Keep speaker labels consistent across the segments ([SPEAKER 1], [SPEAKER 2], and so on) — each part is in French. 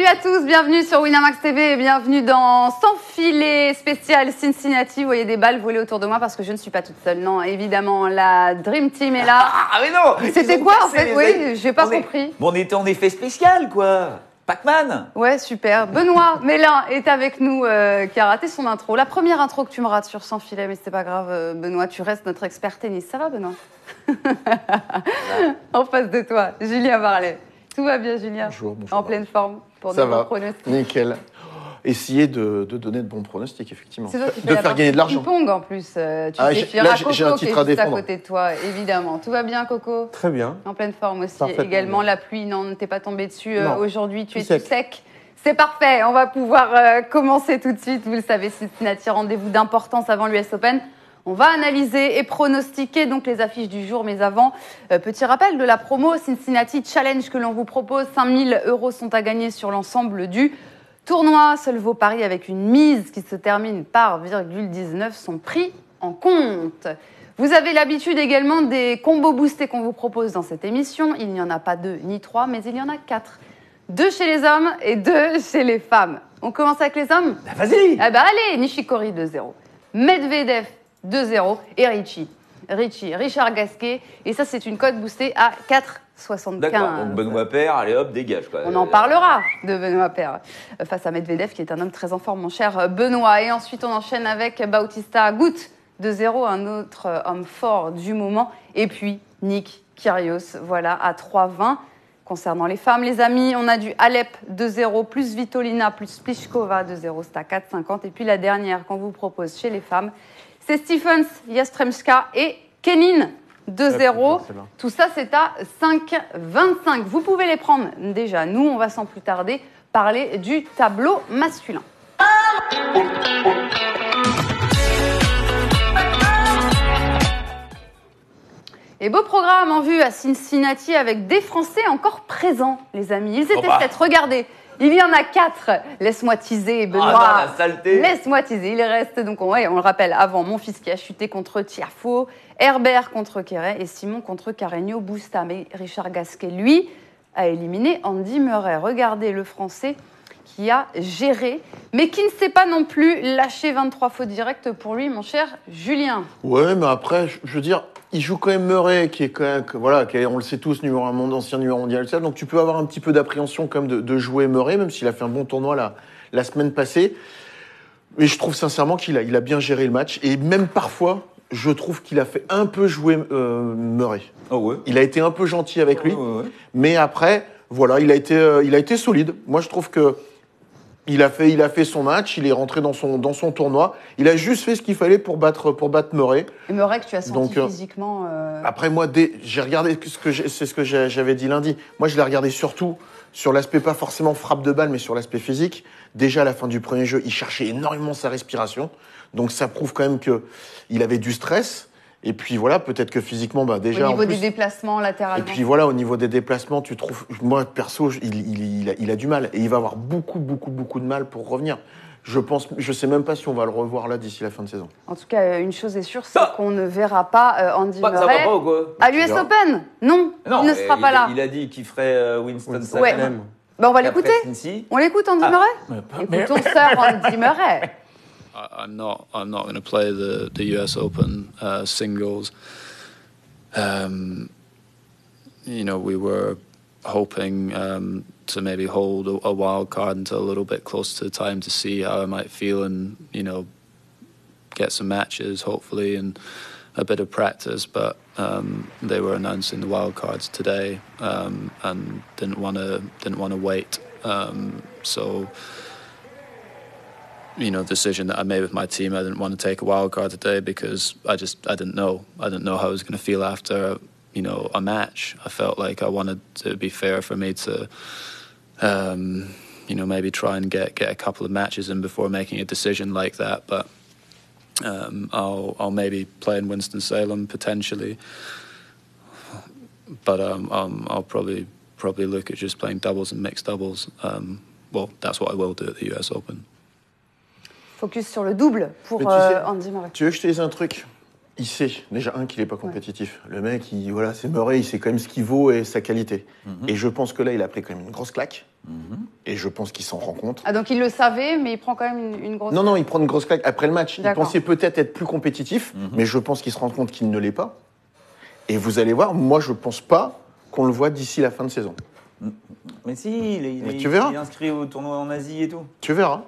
[SPEAKER 1] à tous, bienvenue sur Winamax TV et bienvenue dans Sans filet spécial Cincinnati. Vous voyez des balles voler autour de moi parce que je ne suis pas toute seule. Non, évidemment, la Dream Team est là.
[SPEAKER 2] Ah mais non.
[SPEAKER 1] C'était quoi en fait? Oui, j'ai pas compris.
[SPEAKER 2] Bon, on était en effet spécial, quoi. Pac-Man.
[SPEAKER 1] Ouais, super. Benoît Mélin est avec nous, qui a raté son intro. La première intro que tu me rates sur Sans filet, mais c'était pas grave, Benoît, tu restes notre expert tennis. Ça va, Benoît? En face de toi, Julien Varlet. Tout va bien, Julien?
[SPEAKER 3] Bonjour, bonjour.
[SPEAKER 1] En pleine forme pour
[SPEAKER 3] ça
[SPEAKER 1] nos
[SPEAKER 3] va,
[SPEAKER 1] pronostics.
[SPEAKER 3] nickel. Essayer de donner de bons pronostics, effectivement.
[SPEAKER 1] C'est toi qui fais
[SPEAKER 3] de
[SPEAKER 1] la
[SPEAKER 3] faire gagner de l'argent.
[SPEAKER 1] ping-pong en plus. Tu
[SPEAKER 3] j'ai
[SPEAKER 1] Coco
[SPEAKER 3] un
[SPEAKER 1] qui est
[SPEAKER 3] titre à
[SPEAKER 1] juste à
[SPEAKER 3] défendre.
[SPEAKER 1] côté de toi, évidemment. Tout va bien, Coco?
[SPEAKER 4] Très bien.
[SPEAKER 1] En pleine forme aussi.
[SPEAKER 4] Parfaitement
[SPEAKER 1] Également,
[SPEAKER 4] bien.
[SPEAKER 1] la pluie, non, ne t'es pas tombé dessus
[SPEAKER 4] Non.
[SPEAKER 1] aujourd'hui. Tu es
[SPEAKER 4] Tout
[SPEAKER 1] tout sec. C'est parfait. On va pouvoir commencer tout de suite. Vous le savez, Cincinnati, rendez-vous d'importance avant l'US Open. On va analyser et pronostiquer donc les affiches du jour, mais avant, petit rappel de la promo Cincinnati Challenge que l'on vous propose. 5 000 € sont à gagner sur l'ensemble du tournoi. Seuls vos paris avec une mise qui se termine par 0,19 sont pris en compte. Vous avez l'habitude également des combos boostés qu'on vous propose dans cette émission. Il n'y en a pas 2 ni 3, mais il y en a 4. 2 chez les hommes et 2 chez les femmes. On commence avec les hommes?
[SPEAKER 2] Bah, vas-y.
[SPEAKER 1] Ah bah allez, Nishikori 2-0. Medvedev 2-0 et Richard Gasquet. Et ça, c'est une cote boostée à 4,75.
[SPEAKER 2] D'accord, donc Benoît Paire, allez hop, dégage, quoi.
[SPEAKER 1] On en parlera de Benoît Paire face à Medvedev, qui est un homme très en forme, mon cher Benoît. Et ensuite, on enchaîne avec Bautista Agut 2-0, un autre homme fort du moment. Et puis, Nick Kyrgios, voilà, à 3,20. Concernant les femmes, les amis, on a du Alep 2-0, plus Vitolina, plus Pliskova 2-0, c'est à 4,50. Et puis la dernière qu'on vous propose chez les femmes, c'est Stephens, Yastremska et Kenin 2-0. Tout ça, c'est à 5,25. Vous pouvez les prendre déjà. Nous, on va sans plus tarder parler du tableau masculin. Et beau programme en vue à Cincinnati avec des Français encore présents, les amis. Ils étaient 7, regardez. Il y en a 4. Laisse-moi teaser, Benoît.
[SPEAKER 2] Ah, non, la saleté.
[SPEAKER 1] Laisse-moi teaser. Il reste donc, on le rappelle, avant mon fils qui a chuté contre Tiafoe, Herbert contre Keret et Simon contre Carreño Busta. Mais Richard Gasquet, lui, a éliminé Andy Murray. Regardez le Français qui a géré, mais qui ne s'est pas non plus lâché 23 fautes directes pour lui, mon cher Julien.
[SPEAKER 3] Ouais, mais après, je veux dire, il joue quand même Murray, qui est quand même, voilà, qui est, on le sait tous, ancien numéro mondial. Donc tu peux avoir un petit peu d'appréhension quand même de jouer Murray, même s'il a fait un bon tournoi la semaine passée. Mais je trouve sincèrement qu'il a bien géré le match. Et même parfois, je trouve qu'il a fait un peu jouer Murray.
[SPEAKER 2] Oh ouais.
[SPEAKER 3] Il a été un peu gentil avec lui.
[SPEAKER 2] Ouais.
[SPEAKER 3] Mais après, voilà, il a été solide. Moi, je trouve que il a fait son match, il est rentré dans son tournoi. Il a juste fait ce qu'il fallait pour battre Murray.
[SPEAKER 1] Et Murray que tu as senti
[SPEAKER 3] Donc,
[SPEAKER 1] physiquement.
[SPEAKER 3] Après, moi, j'ai regardé c'est ce que j'avais dit lundi. Moi, je l'ai regardé surtout sur l'aspect, pas forcément frappe de balle, mais sur l'aspect physique. Déjà, à la fin du premier jeu, il cherchait énormément sa respiration. Donc, ça prouve quand même qu'il avait du stress. Et puis voilà, peut-être que physiquement, déjà.
[SPEAKER 1] Au niveau des déplacements latéralement.
[SPEAKER 3] Et puis voilà, au niveau des déplacements, tu trouves. Moi, perso, il a du mal. Et il va avoir beaucoup de mal pour revenir. Je sais même pas si on va le revoir là d'ici la fin de saison.
[SPEAKER 1] En tout cas, une chose est sûre, c'est qu'on ne verra pas Andy
[SPEAKER 2] Ça va
[SPEAKER 1] Murray
[SPEAKER 2] pas ou quoi?
[SPEAKER 1] à l'US Open. Non, il ne sera pas là.
[SPEAKER 2] Il a dit qu'il ferait Winston
[SPEAKER 1] Ouais.
[SPEAKER 2] Salem.
[SPEAKER 1] On va l'écouter. On l'écoute, Andy Murray. Écoutons Sir Andy Murray.
[SPEAKER 5] I'm not going to play the US Open singles. We were hoping to maybe hold a wild card until a little bit close to the time to see how I might feel and get some matches hopefully and a bit of practice. But they were announcing the wild cards today and didn't want to wait. Decision that I made with my team. I didn't want to take a wild card today because I didn't know. I didn't know how I was going to feel after, a match. I felt like I wanted to be fair for me to, maybe try and get a couple of matches in before making a decision like that. But I'll maybe play in Winston-Salem potentially. But I'll probably look at just playing doubles and mixed doubles. That's what I will do at the US Open.
[SPEAKER 1] Focus sur le double pour Andy Murray.
[SPEAKER 3] Tu veux que je te dise un truc? Il sait, déjà, qu'il n'est pas compétitif. Ouais. Le mec, c'est Murray, il sait quand même ce qu'il vaut et sa qualité. Et je pense que là, il a pris quand même une grosse claque. Et je pense qu'il s'en rend compte.
[SPEAKER 1] Ah, donc il le savait, mais il prend quand même une grosse...
[SPEAKER 3] Non, il prend une grosse claque après le match. Il
[SPEAKER 1] D'accord.
[SPEAKER 3] pensait peut-être être plus compétitif, mais je pense qu'il se rend compte qu'il ne l'est pas. Et vous allez voir, moi, je pense pas qu'on le voit d'ici la fin de saison.
[SPEAKER 2] Mais si,
[SPEAKER 3] Mais tu verras.
[SPEAKER 2] il est inscrit au tournoi en Asie et tout.
[SPEAKER 3] Tu verras.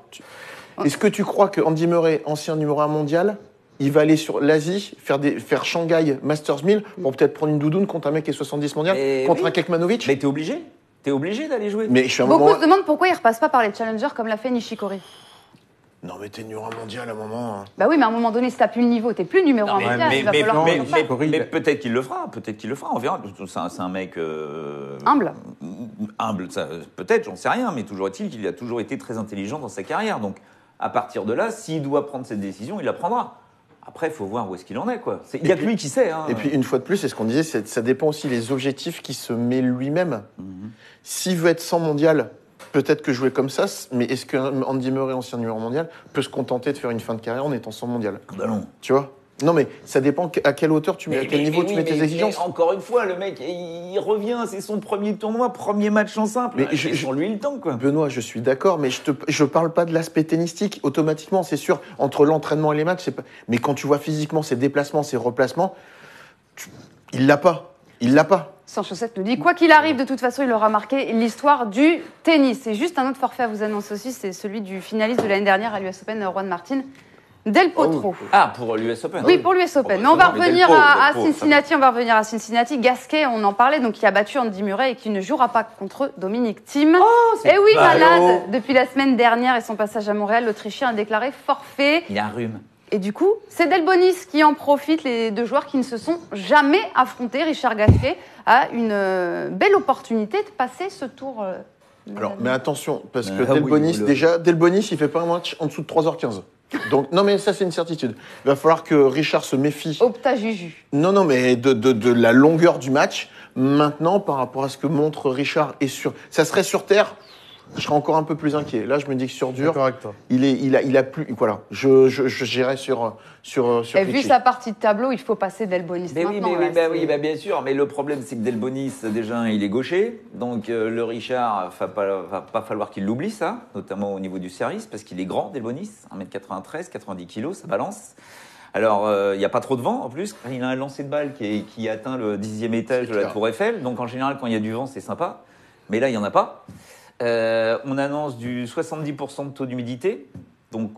[SPEAKER 3] Est-ce que tu crois que Andy Murray, ancien numéro 1 mondial, il va aller sur l'Asie, faire Shanghai Masters 1000 pour peut-être prendre une doudoune contre un mec qui est 70 mondial, contre un Kekmanovic?
[SPEAKER 2] Mais t'es obligé. T'es obligé d'aller jouer.
[SPEAKER 3] Mais je suis à un
[SPEAKER 1] Beaucoup
[SPEAKER 3] moment...
[SPEAKER 1] se demandent pourquoi il repasse pas par les challengers comme l'a fait Nishikori.
[SPEAKER 3] Non, mais t'es numéro 1 mondial à un moment. Hein.
[SPEAKER 1] Bah oui, mais à un moment donné, si t'as plus le niveau, t'es plus numéro 1
[SPEAKER 2] mais,
[SPEAKER 1] mondial, il va falloir
[SPEAKER 2] mais,
[SPEAKER 1] que tu le fasses.
[SPEAKER 2] mais peut-être qu'il le fera. Peut-être qu'il le fera. On verra. C'est un mec
[SPEAKER 1] Humble.
[SPEAKER 2] humble, ça, peut-être, j'en sais rien. Mais toujours est-il qu'il a toujours été très intelligent dans sa carrière. Donc, à partir de là, s'il doit prendre cette décision, il la prendra. Après, il faut voir où est-ce qu'il en est, quoi. Il n'y a que lui qui sait. Hein.
[SPEAKER 3] Et puis, une fois de plus, c'est ce qu'on disait, ça dépend aussi des objectifs qu'il se met lui-même. S'il veut être 100 mondial, peut-être que jouer comme ça, mais est-ce que Andy Murray, ancien numéro mondial, peut se contenter de faire une fin de carrière en étant 100 mondial?
[SPEAKER 2] Bah non.
[SPEAKER 3] Tu vois? Non, mais ça dépend à quelle hauteur tu mets, à quel niveau tu mets tes exigences.
[SPEAKER 2] Mais encore une fois, le mec, il revient, c'est son premier tournoi, premier match en simple.
[SPEAKER 3] Mais
[SPEAKER 2] sur lui le temps, quoi.
[SPEAKER 3] Benoît, je suis d'accord, mais je parle pas de l'aspect tennistique. Automatiquement, c'est sûr, entre l'entraînement et les matchs, c'est pas... Mais quand tu vois physiquement ses déplacements, ses replacements, il l'a pas. Il l'a pas.
[SPEAKER 1] Sans Chaussette nous dit, quoi qu'il arrive, de toute façon, il aura marqué l'histoire du tennis. C'est juste un autre forfait à vous annoncer aussi, c'est celui du finaliste de l'année dernière à l'US Open, Juan Martin Del Potro.
[SPEAKER 2] Ah, pour l'US Open.
[SPEAKER 1] Oui, pour l'US Open. Mais on va revenir à Cincinnati. On va revenir à Cincinnati. Gasquet, on en parlait, donc qui a battu Andy Murray et qui ne jouera pas contre Dominic Thiem. Et oui, malade depuis la semaine dernière et son passage à Montréal, l'Autrichien a déclaré forfait.
[SPEAKER 2] Il a un rhume.
[SPEAKER 1] Et du coup, c'est Delbonis qui en profite, les deux joueurs qui ne se sont jamais affrontés. Richard Gasquet a une belle opportunité de passer ce tour.
[SPEAKER 3] Alors, mais attention, parce que
[SPEAKER 2] Ah
[SPEAKER 3] Delbonis,
[SPEAKER 2] oui,
[SPEAKER 3] déjà, Delbonis, il fait pas un match en dessous de 3h15. Donc, non, mais ça, c'est une certitude. Il va falloir que Richard se méfie.
[SPEAKER 1] Opta Juju.
[SPEAKER 3] Non, mais de la longueur du match. Maintenant, par rapport à ce que montre Richard, ça serait sur terre, je serais encore un peu plus inquiet. Là, je me dis que sur dur, il a plus. Voilà, j'irais sur
[SPEAKER 1] Et vu
[SPEAKER 3] Richie.
[SPEAKER 1] sa partie de tableau, il faut passer Delbonis
[SPEAKER 2] Mais
[SPEAKER 1] maintenant.
[SPEAKER 2] oui, bien sûr. Mais le problème, c'est que Delbonis, déjà, il est gaucher. Donc, le Richard, va pas falloir qu'il l'oublie, ça, notamment au niveau du service, parce qu'il est grand, Delbonis, 1m93, 90 kg, ça balance. Alors, il n'y a pas trop de vent, en plus. Il a un lancer de balle qui atteint le 10e étage de la Tour Eiffel. Donc, en général, quand il y a du vent, c'est sympa. Mais là, il n'y en a pas. On annonce du 70% de taux d'humidité, donc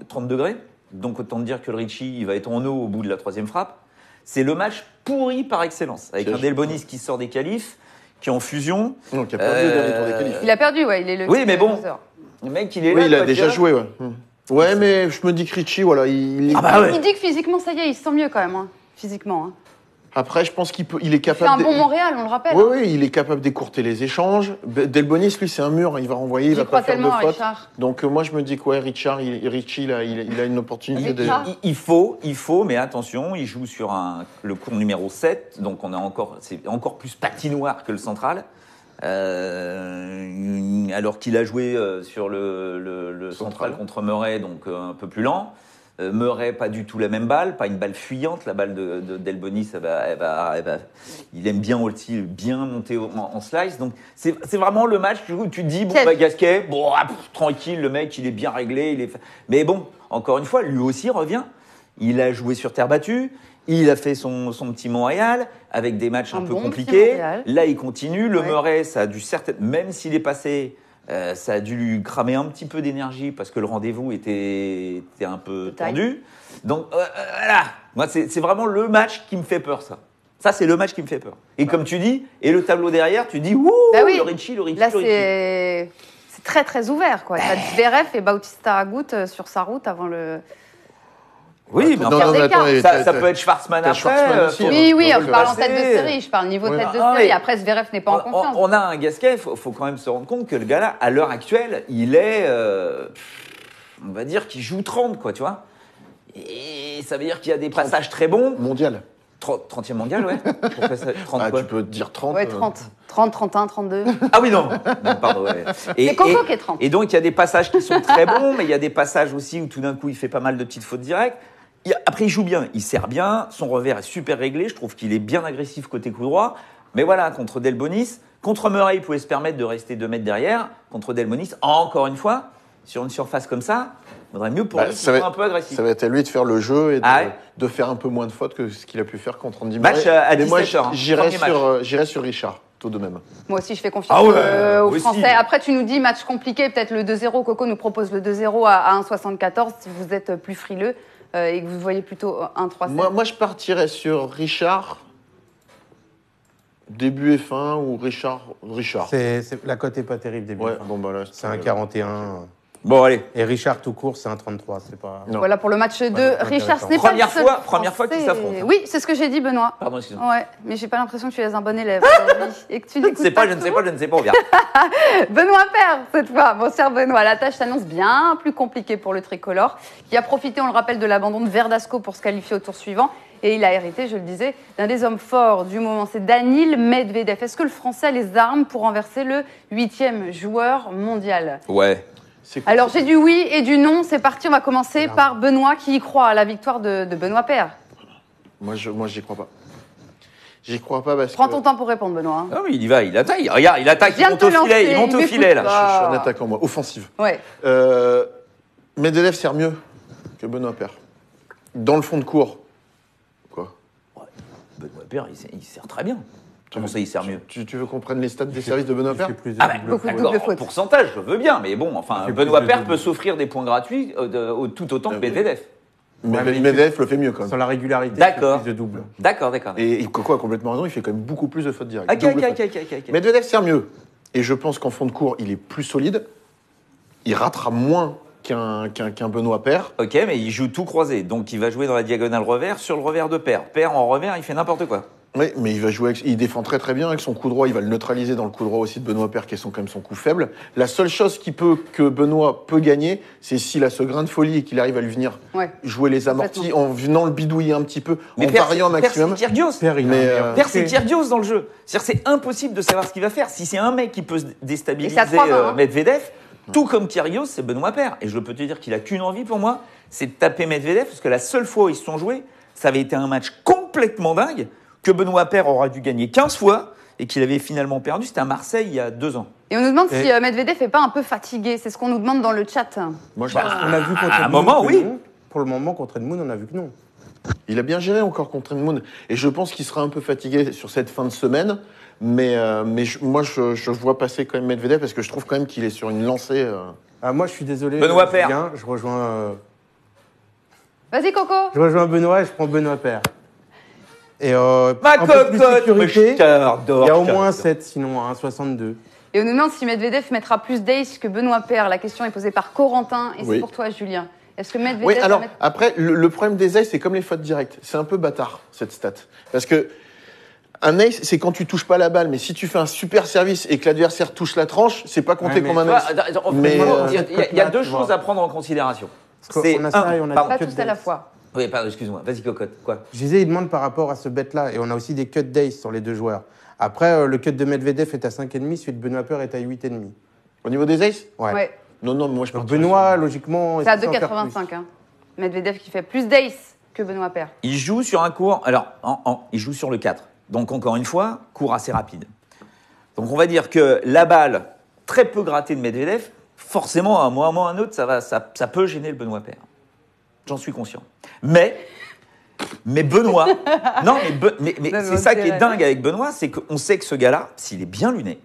[SPEAKER 2] 30 degrés. Donc autant dire que le Richie, il va être en eau au bout de la troisième frappe. C'est le match pourri par excellence, avec un Delbonis qui sort des qualifs, qui est en fusion.
[SPEAKER 3] Non, qui a perdu le dernier tour des qualifs.
[SPEAKER 1] Il a perdu, ouais. Il est le
[SPEAKER 2] Oui, mais bon, le mec, il est là.
[SPEAKER 3] Oui, il a
[SPEAKER 2] quoi,
[SPEAKER 3] déjà
[SPEAKER 2] tu vois.
[SPEAKER 3] joué, ouais. Ouais, mais je me dis que Richie, voilà, il
[SPEAKER 1] dit que physiquement, ça y est, il se sent mieux quand même, hein, physiquement. Hein.
[SPEAKER 3] Après, je pense il est
[SPEAKER 1] Il fait
[SPEAKER 3] capable.
[SPEAKER 1] un bon Montréal, on le rappelle.
[SPEAKER 3] Oui, il est capable d'écourter les échanges. Delbonis, lui, c'est un mur, il va renvoyer, il
[SPEAKER 1] J'y
[SPEAKER 3] va
[SPEAKER 1] crois
[SPEAKER 3] pas faire de
[SPEAKER 1] tellement à
[SPEAKER 3] faute.
[SPEAKER 1] Richard.
[SPEAKER 3] Donc moi, je me dis que ouais, Richie, là, il a une opportunité de.
[SPEAKER 1] Richard.
[SPEAKER 2] Il faut, mais attention, il joue sur le court numéro 7, donc c'est encore plus patinoire que le central. Alors qu'il a joué sur le central contre Murray, donc un peu plus lent. Murray, pas du tout la même balle, pas une balle fuyante. La balle de Delbonis, il aime bien aussi bien monter en slice. Donc c'est vraiment le match où tu te dis, bon, Gasquet, tranquille, le mec, il est bien réglé. Mais bon, encore une fois, lui aussi revient. Il a joué sur terre battue. Il a fait son petit Montréal avec des matchs un peu compliqués. Là, il continue. Le Murray, ça a dû même s'il est passé, ça a dû lui cramer un petit peu d'énergie parce que le rendez-vous était un peu tendu. Donc voilà, moi c'est vraiment le match qui me fait peur, ça. Ça, c'est le match qui me fait peur. Et comme tu dis, et le tableau derrière, tu dis, ouh, le Richie.
[SPEAKER 1] Là, c'est très très ouvert, quoi. Il y a Zverev et Bautista Agut sur sa route avant le.
[SPEAKER 2] Oui, mais ça peut être Schwartzmann après.
[SPEAKER 3] Aussi,
[SPEAKER 1] oui, en parlant tête de série. Je parle niveau tête de série. Après, Zverev n'est pas en confiance.
[SPEAKER 2] On a un Gasquet, il faut quand même se rendre compte que le gars-là, à l'heure actuelle, il est, on va dire qu'il joue 30, quoi, tu vois. Et ça veut dire qu'il y a des passages très bons.
[SPEAKER 3] Mondial.
[SPEAKER 2] 30e mondial, ouais. 30
[SPEAKER 3] tu peux dire 30.
[SPEAKER 1] Ouais, 30. 30, 31, 32.
[SPEAKER 2] Ah oui, non pardon, ouais.
[SPEAKER 1] C'est Coco qui est 30.
[SPEAKER 2] Et donc, il y a des passages qui sont très bons, mais il y a des passages aussi où tout d'un coup, il fait pas mal de petites fautes directes. Après, il joue bien, il sert bien, son revers est super réglé, je trouve qu'il est bien agressif côté coup droit. Mais voilà, contre Delbonis, Contre Murray, il pouvait se permettre de rester 2 mètres derrière. Contre Delbonis, encore une fois, sur une surface comme ça, il vaudrait mieux pour lui qu'il soit un peu agressif.
[SPEAKER 3] Ça va être à lui de faire le jeu et de faire un peu moins de fautes que ce qu'il a pu faire contre Andy Murray.
[SPEAKER 2] Match à 17h.
[SPEAKER 3] Moi, j'irais sur Richard, tout de même.
[SPEAKER 1] Moi aussi, je fais confiance aux Français. Après, tu nous dis match compliqué, peut-être le 2-0. Coco nous propose le 2-0 à 1,74 si vous êtes plus frileux et que vous voyez plutôt 1,37.
[SPEAKER 3] Moi, je partirais sur Richard, début et fin, ou Richard.
[SPEAKER 4] La cote n'est pas terrible début.
[SPEAKER 3] Ouais, bon, bah là,
[SPEAKER 4] c'est un 41.
[SPEAKER 2] Bon, allez.
[SPEAKER 4] Et Richard tout court, c'est un 33. C'est pas...
[SPEAKER 1] Voilà pour le match de Richard. Ce n'est pas
[SPEAKER 2] première fois qu'ils s'affrontent.
[SPEAKER 1] Oui, c'est ce que j'ai dit, Benoît.
[SPEAKER 2] Pardon, excuse-moi.
[SPEAKER 1] Ouais, mais j'ai pas l'impression que tu es un bon élève aujourd'hui et que tu n'écoutes
[SPEAKER 2] Je ne sais pas, on verra.
[SPEAKER 1] Benoît perd cette fois. Mon cher Benoît, la tâche s'annonce bien plus compliquée pour le tricolore, qui a profité, on le rappelle, de l'abandon de Verdasco pour se qualifier au tour suivant. Et il a hérité, je le disais, d'un des hommes forts du moment, c'est Daniil Medvedev. Est-ce que le Français a les armes pour renverser le 8e joueur mondial ?
[SPEAKER 2] Ouais.
[SPEAKER 1] Alors j'ai du oui et du non, c'est parti, on va commencer par Benoît qui y croit à la victoire de Benoît Paire.
[SPEAKER 3] Moi j'y crois pas. J'y crois pas parce
[SPEAKER 1] Prends ton temps pour répondre, Benoît.
[SPEAKER 2] Ah oui, il y va, il attaque. Regarde, il attaque, il monte au filet, là.
[SPEAKER 3] Je suis un attaquant, moi, offensive.
[SPEAKER 1] Ouais.
[SPEAKER 3] Medvedev sert mieux que Benoît Paire. Dans le fond de cours. Quoi ?
[SPEAKER 2] Benoît Paire, il sert très bien. Comment ça, il sert mieux ?
[SPEAKER 3] Tu veux qu'on prenne les stats des services de Benoît Paire ?
[SPEAKER 1] Beaucoup de double faute.
[SPEAKER 2] Pourcentage, je veux bien, mais bon, enfin, Benoît Paire peut s'offrir des points gratuits tout autant que Medvedev.
[SPEAKER 3] Medvedev le fait mieux quand même.
[SPEAKER 4] Sur la régularité,
[SPEAKER 2] D'accord.
[SPEAKER 4] plus de double.
[SPEAKER 2] D'accord.
[SPEAKER 3] Et Coco a complètement raison, il fait quand même beaucoup plus de fautes directes.
[SPEAKER 2] Ok.
[SPEAKER 3] Medvedev sert mieux. Et je pense qu'en fond de cours, il est plus solide. Il ratera moins qu'un Benoît Paire.
[SPEAKER 2] Ok, mais il joue tout croisé, donc il va jouer dans la diagonale revers sur le revers de Paire. Paire en revers, il fait n'importe quoi.
[SPEAKER 3] Oui, mais il défend très très bien avec son coup droit. Il va le neutraliser dans le coup droit aussi de Benoît Paire, qui est quand même son coup faible. La seule chose que Benoît peut gagner, c'est s'il a ce grain de folie et qu'il arrive à lui venir jouer les amortis en venant le bidouiller un petit peu, en variant maximum.
[SPEAKER 2] Paire, c'est Kyrgios dans le jeu. C'est-à-dire, c'est impossible de savoir ce qu'il va faire. Si c'est un mec qui peut déstabiliser Medvedev, tout comme Kyrgios, c'est Benoît Paire. Et je peux te dire qu'il a qu'une envie pour moi, c'est de taper Medvedev, parce que la seule fois où ils se sont joués, ça avait été un match complètement dingue, que Benoît Paire aura dû gagner 15 fois et qu'il avait finalement perdu. C'était à Marseille il y a 2 ans.
[SPEAKER 1] Et on nous demande si Medvedev n'est pas un peu fatigué. C'est ce qu'on nous demande dans le chat.
[SPEAKER 3] Moi,
[SPEAKER 4] on a vu contre
[SPEAKER 2] un moment, oui.
[SPEAKER 4] Non. Pour le moment, contre Edmund, on a vu que non.
[SPEAKER 3] Il a bien géré encore contre Edmund. Et je pense qu'il sera un peu fatigué sur cette fin de semaine. Mais moi, je vois passer quand même Medvedev parce que je trouve quand même qu'il est sur une lancée.
[SPEAKER 4] Moi, je suis désolé.
[SPEAKER 2] Benoît Paire.
[SPEAKER 4] Je rejoins...
[SPEAKER 1] Vas-y, Coco.
[SPEAKER 4] Je rejoins Benoît et je prends Benoît Paire. Et
[SPEAKER 2] ma
[SPEAKER 4] cocotte, il
[SPEAKER 2] y a
[SPEAKER 4] au moins 7, sinon 1,62.
[SPEAKER 1] Et on nous demande si Medvedev mettra plus d'ace que Benoît Paire. La question est posée par Corentin et c'est pour toi, Julien. Est-ce que Medvedev...
[SPEAKER 3] Oui, alors, après, le problème des aces, c'est comme les fautes directes. C'est un peu bâtard, cette stat. Parce que un ace, c'est quand tu touches pas la balle, mais si tu fais un super service et que l'adversaire touche la tranche, c'est pas compté comme un ace.
[SPEAKER 2] Il y a 2 choses à prendre en considération.
[SPEAKER 4] On a ça et on a
[SPEAKER 1] pas tous à la fois.
[SPEAKER 2] Oui, pardon, excuse-moi. Vas-y, cocotte. Quoi ?
[SPEAKER 4] Je disais, il demande par rapport à ce bet-là. Et on a aussi des cuts d'ace sur les 2 joueurs. Après, le cut de Medvedev est à 5,5, celui de Benoît Paire est à 8,5.
[SPEAKER 3] Au niveau des aces ?
[SPEAKER 1] Ouais.
[SPEAKER 3] Non, moi je pense.
[SPEAKER 4] Benoît, logiquement...
[SPEAKER 1] C'est à 2,85. Medvedev qui fait plus d'ace que Benoît Paire.
[SPEAKER 2] Il joue sur un cours... Alors, il joue sur le 4. Donc, encore une fois, cours assez rapide. Donc, on va dire que la balle, très peu grattée de Medvedev, forcément, à un moment ou à un autre, ça peut gêner le Benoît Paire. J'en suis conscient. Mais Benoît... non, mais c'est ça qui est dingue avec Benoît, c'est qu'on sait que ce gars-là, s'il est bien luné,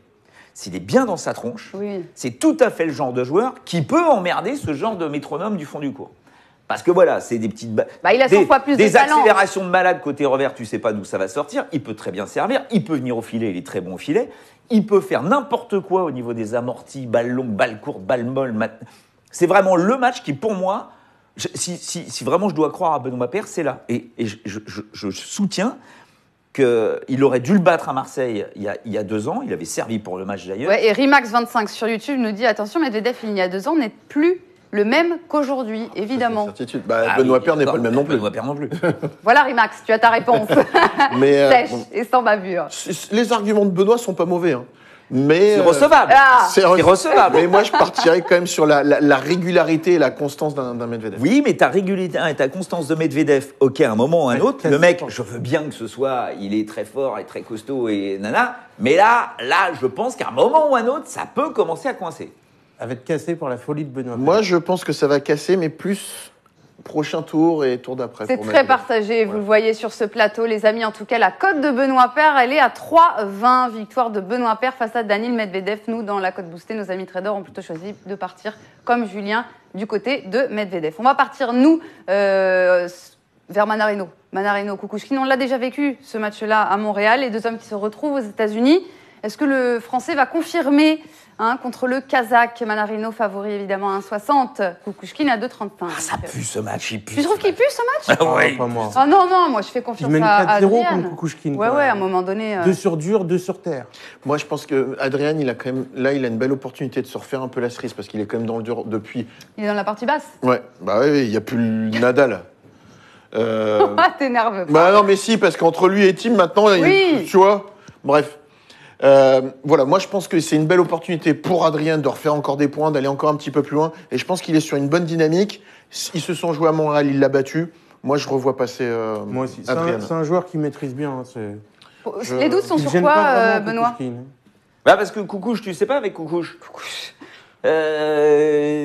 [SPEAKER 2] s'il est bien dans sa tronche, c'est tout à fait le genre de joueur qui peut emmerder ce genre de métronome du fond du cours. Parce que voilà, c'est des petites...
[SPEAKER 1] il a 100 fois plus de talent.
[SPEAKER 2] Des accélérations de malade côté revers, tu sais pas d'où ça va sortir. Il peut très bien servir, il peut venir au filet, il est très bon au filet. Il peut faire n'importe quoi au niveau des amortis, balles longues, balles courtes, balles molles. C'est vraiment le match qui, pour moi... Si vraiment je dois croire à Benoît Paire, c'est là. Et je soutiens qu'il aurait dû le battre à Marseille il y a 2 ans. Il avait servi pour le match d'ailleurs.
[SPEAKER 1] Ouais, et Rimax25 sur YouTube nous dit attention, Medvedev, il y a 2 ans, n'est plus le même qu'aujourd'hui, évidemment.
[SPEAKER 3] Certitude. Benoît Paire n'est pas le même non plus.
[SPEAKER 2] Benoît Paire non plus.
[SPEAKER 1] Voilà, Rimax, tu as ta réponse.
[SPEAKER 3] Mais
[SPEAKER 1] sèche et sans bavure.
[SPEAKER 3] Les arguments de Benoît sont pas mauvais. Hein. Mais
[SPEAKER 2] C'est recevable.
[SPEAKER 3] c'est
[SPEAKER 2] C'est recevable.
[SPEAKER 3] Mais moi, je partirais quand même sur la régularité et la constance d'un Medvedev.
[SPEAKER 2] Oui, mais ta régularité et ta constance de Medvedev, ok, à un moment ou à un
[SPEAKER 4] Ouais,
[SPEAKER 2] autre,
[SPEAKER 4] quasi
[SPEAKER 2] le mec,
[SPEAKER 4] fort.
[SPEAKER 2] je veux bien que ce soit, il est très fort et très costaud et nana, mais là, je pense qu'à un moment ou à un autre, ça peut commencer à coincer.
[SPEAKER 4] Elle va être cassée pour la folie de Benoît Paire.
[SPEAKER 3] Moi, je pense que ça va casser, mais plus prochain tour et tour d'après.
[SPEAKER 1] C'est
[SPEAKER 3] pour
[SPEAKER 1] très
[SPEAKER 3] Medvedev.
[SPEAKER 1] partagé, vous le voyez sur ce plateau, les amis. En tout cas, la cote de Benoît Paire, elle est à 3,20. Victoire de Benoît Paire face à Daniil Medvedev. Nous, dans la cote boostée, nos amis traders ont plutôt choisi de partir, comme Julien, du côté de Medvedev. On va partir, nous, vers Manarino. Manarino, Kukushkin, on l'a déjà vécu, ce match-là, à Montréal. Les deux hommes qui se retrouvent aux États-Unis. Est-ce que le Français va confirmer contre le Kazakh? Manarino favori évidemment à 1,60. Kukushkin à 2,35.
[SPEAKER 2] Ah, ça pue ce match, il pue.
[SPEAKER 1] Tu trouves qu'il pue ce match?
[SPEAKER 2] Ah ouais.
[SPEAKER 4] Pas moi.
[SPEAKER 1] Ah non, moi je fais
[SPEAKER 4] Je
[SPEAKER 1] confiance
[SPEAKER 4] mène
[SPEAKER 1] à
[SPEAKER 4] 4-0
[SPEAKER 1] Adrien.
[SPEAKER 4] contre Kukushkin.
[SPEAKER 1] Ouais,
[SPEAKER 4] quoi.
[SPEAKER 1] à un moment donné.
[SPEAKER 4] 2 sur dur, 2 sur terre.
[SPEAKER 3] Moi, je pense que Adrien, il a quand même, là, il a une belle opportunité de se refaire un peu la cerise parce qu'il est quand même dans le dur depuis.
[SPEAKER 1] Il est dans la partie basse.
[SPEAKER 3] Ouais, bah oui, il n'y a plus le Nadal.
[SPEAKER 1] Ah, t'énerve pas.
[SPEAKER 3] Bah non, mais si, parce qu'entre lui et Tim, maintenant,
[SPEAKER 1] Oui.
[SPEAKER 3] tu vois. Bref. Voilà, moi je pense que c'est une belle opportunité pour Adrien de refaire encore des points, d'aller encore un petit peu plus loin. Et je pense qu'il est sur une bonne dynamique. Ils se sont joués à Montréal, il l'a battu. Moi je revois passer
[SPEAKER 4] Moi aussi.
[SPEAKER 3] Adrien.
[SPEAKER 4] C'est un joueur qui maîtrise bien. Hein,
[SPEAKER 1] Les doutes sont
[SPEAKER 4] il
[SPEAKER 1] sur
[SPEAKER 4] gêne
[SPEAKER 1] quoi,
[SPEAKER 4] pas vraiment,
[SPEAKER 1] Benoît?
[SPEAKER 4] Kukushkin.
[SPEAKER 2] Bah parce que Kukush, tu sais pas avec Kukush.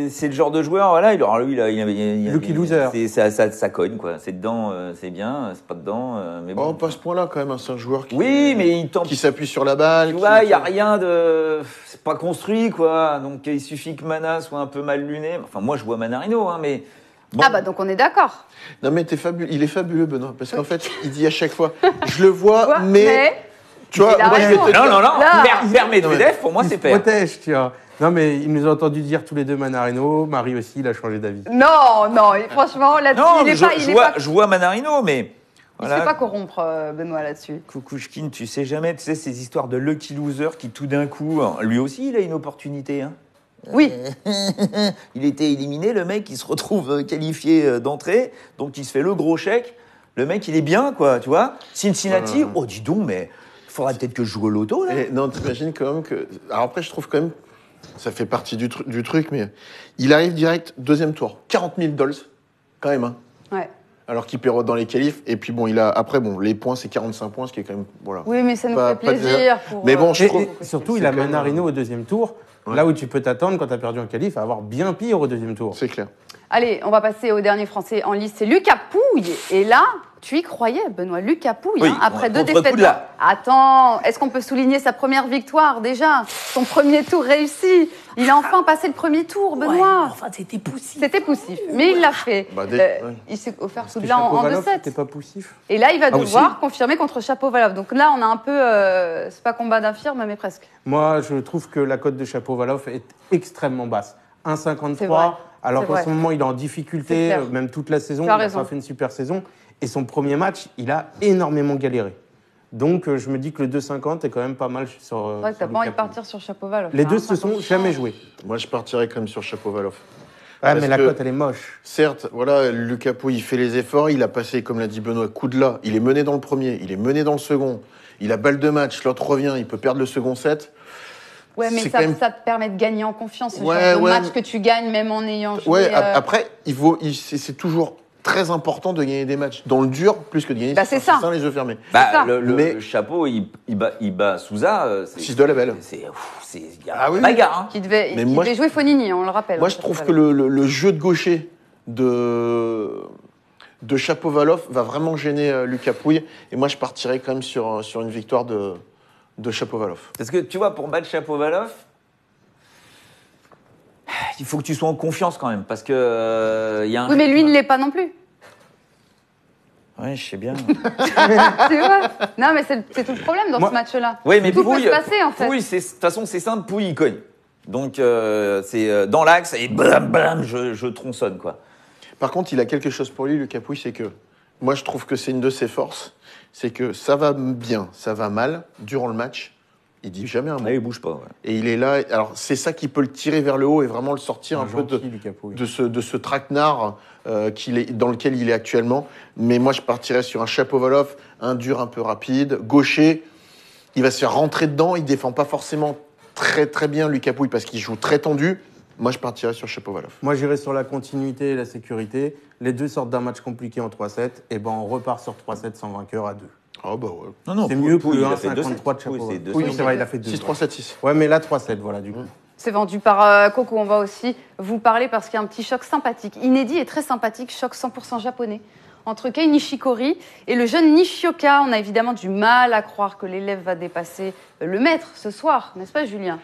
[SPEAKER 2] C'est le genre de joueur, voilà. Alors lui, là,
[SPEAKER 4] Lucky loser.
[SPEAKER 2] Ça cogne quoi. C'est dedans, c'est bien. C'est pas dedans, mais
[SPEAKER 3] Oh,
[SPEAKER 2] bon.
[SPEAKER 3] pas à ce point-là quand même, hein, c'est un joueur
[SPEAKER 2] Oui, mais il tente.
[SPEAKER 3] qui s'appuie sur la balle.
[SPEAKER 2] Tu vois, il y a rien de, c'est pas construit quoi. Donc il suffit que Mana soit un peu mal luné. Enfin moi je vois Manarino, hein, mais. Bon.
[SPEAKER 1] Ah bah donc on est d'accord.
[SPEAKER 3] Non mais il est fabuleux Benoît, parce qu'en fait il dit à chaque fois, je le vois, mais tu vois,
[SPEAKER 1] il a
[SPEAKER 3] moi je vais
[SPEAKER 1] raison.
[SPEAKER 3] te dire.
[SPEAKER 2] Non,
[SPEAKER 1] Là.
[SPEAKER 2] Père Medvedev, pour moi
[SPEAKER 4] Il
[SPEAKER 2] c'est
[SPEAKER 4] se
[SPEAKER 2] père.
[SPEAKER 4] protège, tu vois. Non, mais il nous a entendu dire tous les deux Manarino. Marie aussi, il a changé d'avis.
[SPEAKER 1] Non, franchement, là-dessus,
[SPEAKER 2] Non,
[SPEAKER 1] il est
[SPEAKER 2] je
[SPEAKER 1] pas,
[SPEAKER 2] je vois Manarino, mais.
[SPEAKER 1] il se fait pas corrompre, Benoît, là-dessus.
[SPEAKER 2] Kukushkin, tu sais jamais, tu sais, ces histoires de lucky loser qui tout d'un coup, lui aussi, il a une opportunité. Hein.
[SPEAKER 1] Oui.
[SPEAKER 2] Il était éliminé, le mec, il se retrouve qualifié d'entrée, donc il se fait le gros chèque. Le mec, il est bien, quoi, tu vois. Cincinnati, oh, dis donc, mais il faudrait peut-être que je joue au loto, là.
[SPEAKER 3] Et non, t'imagines quand même que. Alors après, je trouve quand même, ça fait partie du truc, mais il arrive direct, deuxième tour, 40 000 $, quand même, hein.
[SPEAKER 1] Ouais.
[SPEAKER 3] Alors qu'il pérote dans les qualifs. Et puis bon, après, les points, c'est 45 points, ce qui est quand même. Voilà.
[SPEAKER 1] Oui, mais ça nous
[SPEAKER 3] Pas-
[SPEAKER 1] fait
[SPEAKER 3] pas de-
[SPEAKER 1] plaisir. Pour,
[SPEAKER 3] Mais bon, je
[SPEAKER 4] Et,
[SPEAKER 3] trouve.
[SPEAKER 4] et surtout,
[SPEAKER 3] c'est
[SPEAKER 4] il a
[SPEAKER 3] quand même,
[SPEAKER 4] Manarino au deuxième tour.
[SPEAKER 3] Ouais.
[SPEAKER 4] Là où tu peux t'attendre quand tu as perdu en qualif à avoir bien pire au deuxième tour.
[SPEAKER 3] C'est clair.
[SPEAKER 1] Allez, on va passer au dernier Français en liste, c'est Lucas Pouille. Et là, tu y croyais, Benoît, Lucas Pouille,
[SPEAKER 2] Oui,
[SPEAKER 1] après 2
[SPEAKER 2] contre
[SPEAKER 1] défaites.
[SPEAKER 2] Kudla.
[SPEAKER 1] Attends, est-ce qu'on peut souligner sa première victoire déjà? Son premier tour réussi. Il a enfin passé le premier tour, Benoît.
[SPEAKER 2] Enfin, c'était poussif.
[SPEAKER 1] C'était poussif, mais il l'a fait.
[SPEAKER 3] Bah, ouais.
[SPEAKER 1] Il s'est offert
[SPEAKER 4] Parce que
[SPEAKER 1] Kudla en
[SPEAKER 4] Shapovalov,
[SPEAKER 1] 2-7.
[SPEAKER 4] c'était pas poussif.
[SPEAKER 1] Et là, il va
[SPEAKER 2] Ah,
[SPEAKER 1] devoir
[SPEAKER 2] aussi
[SPEAKER 1] confirmer contre Shapovalov. Donc là, on a un peu, c'est pas combat d'infirme, mais presque.
[SPEAKER 4] Moi, je trouve que la cote de Shapovalov est extrêmement basse.
[SPEAKER 1] C'est
[SPEAKER 4] 1,53,
[SPEAKER 1] vrai.
[SPEAKER 4] alors
[SPEAKER 1] C'est
[SPEAKER 4] qu'en
[SPEAKER 1] vrai.
[SPEAKER 4] ce moment, il est en
[SPEAKER 1] C'est
[SPEAKER 4] difficulté,
[SPEAKER 1] clair.
[SPEAKER 4] même toute la saison.
[SPEAKER 1] Tu as
[SPEAKER 4] Il n'a
[SPEAKER 1] raison.
[SPEAKER 4] pas fait une super saison. Et son premier match, il a énormément galéré. Donc, je me dis que le 2,50 est quand même pas mal sur.
[SPEAKER 1] C'est vrai que t'as
[SPEAKER 4] sur
[SPEAKER 1] pas envie de
[SPEAKER 4] Lucas
[SPEAKER 1] partir sur Shapovalov.
[SPEAKER 4] Pouille. Les
[SPEAKER 1] hein,
[SPEAKER 4] deux se sont
[SPEAKER 1] 50%.
[SPEAKER 4] jamais joués.
[SPEAKER 3] Moi, je partirais quand même sur Shapovalov.
[SPEAKER 4] Ouais,
[SPEAKER 3] Parce
[SPEAKER 4] mais la
[SPEAKER 3] que-
[SPEAKER 4] cote, elle est moche.
[SPEAKER 3] Certes, voilà, Lucas Pouille, il fait les efforts. Il a passé, comme l'a dit Benoît, Kudla. Il est mené dans le premier, il est mené dans le second. Il a balle de match, l'autre revient, il peut perdre le second set.
[SPEAKER 1] Ouais, mais
[SPEAKER 3] C'est
[SPEAKER 1] ça,
[SPEAKER 3] quand même-
[SPEAKER 1] ça te permet de gagner en confiance. Ce
[SPEAKER 3] Ouais,
[SPEAKER 1] genre de
[SPEAKER 3] ouais,
[SPEAKER 1] match
[SPEAKER 3] mais-
[SPEAKER 1] que tu gagnes même en ayant joué.
[SPEAKER 3] Ouais, après, c'est toujours très important de gagner des matchs dans le dur plus que de gagner
[SPEAKER 1] Bah, c'est ça.
[SPEAKER 3] sans les yeux fermés.
[SPEAKER 1] ça.
[SPEAKER 2] Bah, le
[SPEAKER 3] Mais-
[SPEAKER 2] chapeau, il bat Souza.
[SPEAKER 3] 6 de la belle.
[SPEAKER 2] C'est il y a
[SPEAKER 3] Ah oui,
[SPEAKER 2] bagarre. Hein.
[SPEAKER 1] Qui devait,
[SPEAKER 3] Mais
[SPEAKER 1] qui
[SPEAKER 3] moi,
[SPEAKER 1] devait jouer Fonini, on le rappelle.
[SPEAKER 3] Moi, je trouve que le jeu de gaucher de Shapovalov va vraiment gêner Lucas Pouille. Et moi, je partirais quand même sur une victoire de Shapovalov.
[SPEAKER 2] Parce que tu vois, pour battre Shapovalov, il faut que tu sois en confiance quand même. Parce que il y a un.
[SPEAKER 1] Oui, mais lui ne l'est pas non plus.
[SPEAKER 2] Ouais, je sais bien.
[SPEAKER 1] Tu vois. Non, mais c'est tout le problème dans
[SPEAKER 4] Moi-
[SPEAKER 1] ce match-là.
[SPEAKER 2] Oui, mais
[SPEAKER 1] tout
[SPEAKER 2] Pouille,
[SPEAKER 1] peut se passer, en fait.
[SPEAKER 2] Pouille, de toute façon, c'est simple, Pouille, il cogne. Donc, c'est dans l'axe et blam, blam, je tronçonne, quoi.
[SPEAKER 3] Par contre, il a quelque chose pour lui, Lucas Pouille, c'est que moi, je trouve que c'est une de ses forces. C'est que ça va bien, ça va mal durant le match. Il dit jamais un mot.
[SPEAKER 2] Ah, il bouge pas. Ouais.
[SPEAKER 3] Et il est là. Alors, c'est ça qui peut le tirer vers le haut et vraiment le sortir un peu
[SPEAKER 4] Gentil, Lucas Pouille.
[SPEAKER 3] de ce traquenard dans lequel il est actuellement. Mais moi, je partirais sur un Shapovalov, un dur un peu rapide, gaucher. Il va se faire rentrer dedans. Il défend pas forcément très très bien Lucas Pouille parce qu'il joue très tendu, moi je partirais sur Shapovalov.
[SPEAKER 4] Moi, j'irai sur la continuité et la sécurité. Les deux sortent d'un match compliqué en 3-7. Et ben, on repart sur 3-7 sans vainqueur à 2.
[SPEAKER 3] Ah bah ouais.
[SPEAKER 2] Non,
[SPEAKER 4] C'est mieux que
[SPEAKER 2] Pouille,
[SPEAKER 4] le
[SPEAKER 2] il a fait
[SPEAKER 4] 1,53 de
[SPEAKER 2] 2-7.
[SPEAKER 4] Shapovalov.
[SPEAKER 2] Oui, c'est
[SPEAKER 4] Oui,
[SPEAKER 2] 2-7.
[SPEAKER 4] c'est vrai, il a fait 2.
[SPEAKER 3] 6-3-7-6.
[SPEAKER 4] Ouais, mais là, 3-7, voilà, du coup.
[SPEAKER 1] C'est vendu par Coco. On va aussi vous parler parce qu'il y a un petit choc sympathique, inédit et très sympathique, choc 100% japonais, entre Kei Nishikori et le jeune Nishioka. On a évidemment du mal à croire que l'élève va dépasser le maître ce soir, n'est-ce pas, Julien?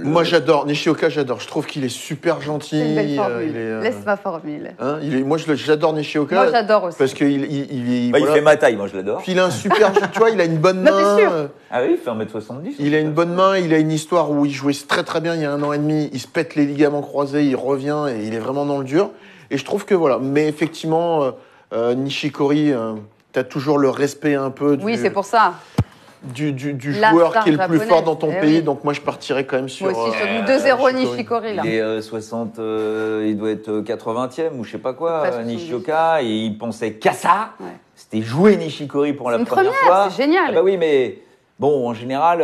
[SPEAKER 3] Moi j'adore, Nishioka j'adore, je trouve qu'il est super gentil.
[SPEAKER 1] C'est une belle formule.
[SPEAKER 3] il est,
[SPEAKER 1] Laisse ma formule.
[SPEAKER 3] hein, moi j'adore Nishioka.
[SPEAKER 1] Moi, j'adore aussi.
[SPEAKER 3] Parce qu'il
[SPEAKER 2] Il
[SPEAKER 3] voilà.
[SPEAKER 2] fait ma taille, moi je l'adore.
[SPEAKER 3] Puis il a un super, tu vois, il a une bonne
[SPEAKER 1] Non,
[SPEAKER 3] main.
[SPEAKER 1] t'es sûr
[SPEAKER 2] Ah oui, il fait 1m70.
[SPEAKER 3] Il a une bonne main, il a une histoire où il jouait très très bien il y a 1 an et demi, il se pète les ligaments croisés, il revient et il est vraiment dans le dur. Et je trouve que voilà, mais effectivement, Nishikori, t'as toujours le respect un peu
[SPEAKER 1] Oui, c'est pour ça.
[SPEAKER 3] du
[SPEAKER 1] La
[SPEAKER 3] joueur
[SPEAKER 1] star
[SPEAKER 3] qui est le plus
[SPEAKER 1] japonaise.
[SPEAKER 3] fort dans ton
[SPEAKER 1] Eh
[SPEAKER 3] pays,
[SPEAKER 1] oui.
[SPEAKER 3] donc moi je partirais quand même sur...
[SPEAKER 1] Moi aussi, sur du 2-0 Nishikori, là.
[SPEAKER 2] Il est 60, il doit être 80e ou je sais pas quoi,
[SPEAKER 1] Presque
[SPEAKER 2] Nishioka, et il pensait qu'à ça.
[SPEAKER 1] Ouais.
[SPEAKER 2] C'était jouer Nishikori pour la
[SPEAKER 1] C'est une
[SPEAKER 2] première
[SPEAKER 1] première,
[SPEAKER 2] fois.
[SPEAKER 1] c'est génial.
[SPEAKER 2] Ah bah oui, mais bon, en général,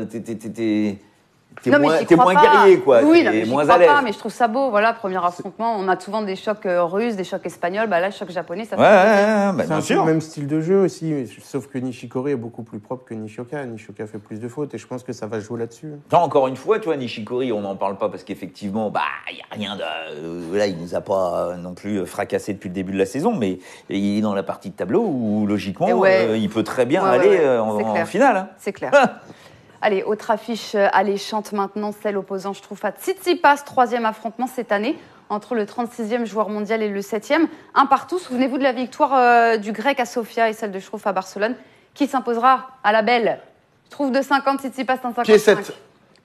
[SPEAKER 2] t'es
[SPEAKER 1] Non, mais
[SPEAKER 2] moins,
[SPEAKER 1] j'y
[SPEAKER 2] t'es
[SPEAKER 1] crois
[SPEAKER 2] moins
[SPEAKER 1] pas.
[SPEAKER 2] guerrier, quoi.
[SPEAKER 1] Oui,
[SPEAKER 2] T'es
[SPEAKER 1] non, mais j'y
[SPEAKER 2] moins
[SPEAKER 1] crois
[SPEAKER 2] à l'aise.
[SPEAKER 1] pas, mais je trouve ça beau. Voilà, premier affrontement. On a souvent des chocs russes, des chocs espagnols. Bah là, le choc japonais, ça
[SPEAKER 2] Ouais,
[SPEAKER 1] fait
[SPEAKER 2] ouais,
[SPEAKER 1] plaisir.
[SPEAKER 2] ouais, bah,
[SPEAKER 4] C'est
[SPEAKER 2] bien
[SPEAKER 4] un peu
[SPEAKER 2] sûr.
[SPEAKER 4] le même style de jeu aussi, sauf que Nishikori est beaucoup plus propre que Nishioka. Nishioka fait plus de fautes et je pense que ça va jouer là-dessus.
[SPEAKER 2] Non, encore une fois, tu vois, Nishikori, on n'en parle pas parce qu'effectivement, bah, il n'y a rien de. Là, il nous a pas non plus fracassé depuis le début de la saison, mais il est dans la partie de tableau où, logiquement,
[SPEAKER 1] Et ouais.
[SPEAKER 2] il peut très bien
[SPEAKER 1] Ouais,
[SPEAKER 2] aller
[SPEAKER 1] ouais, ouais.
[SPEAKER 2] en,
[SPEAKER 1] C'est
[SPEAKER 2] en
[SPEAKER 1] clair.
[SPEAKER 2] finale. Hein.
[SPEAKER 1] C'est clair. Allez, autre affiche alléchante maintenant, celle opposant, je trouve, à Tsitsipas, 3e affrontement cette année, entre le 36e joueur mondial et le 7e. Un partout, souvenez-vous de la victoire du Grec à Sofia et celle de Struff à Barcelone, qui s'imposera à la belle. Struff de 50, Tsitsipas 1,55.
[SPEAKER 3] Pied 7.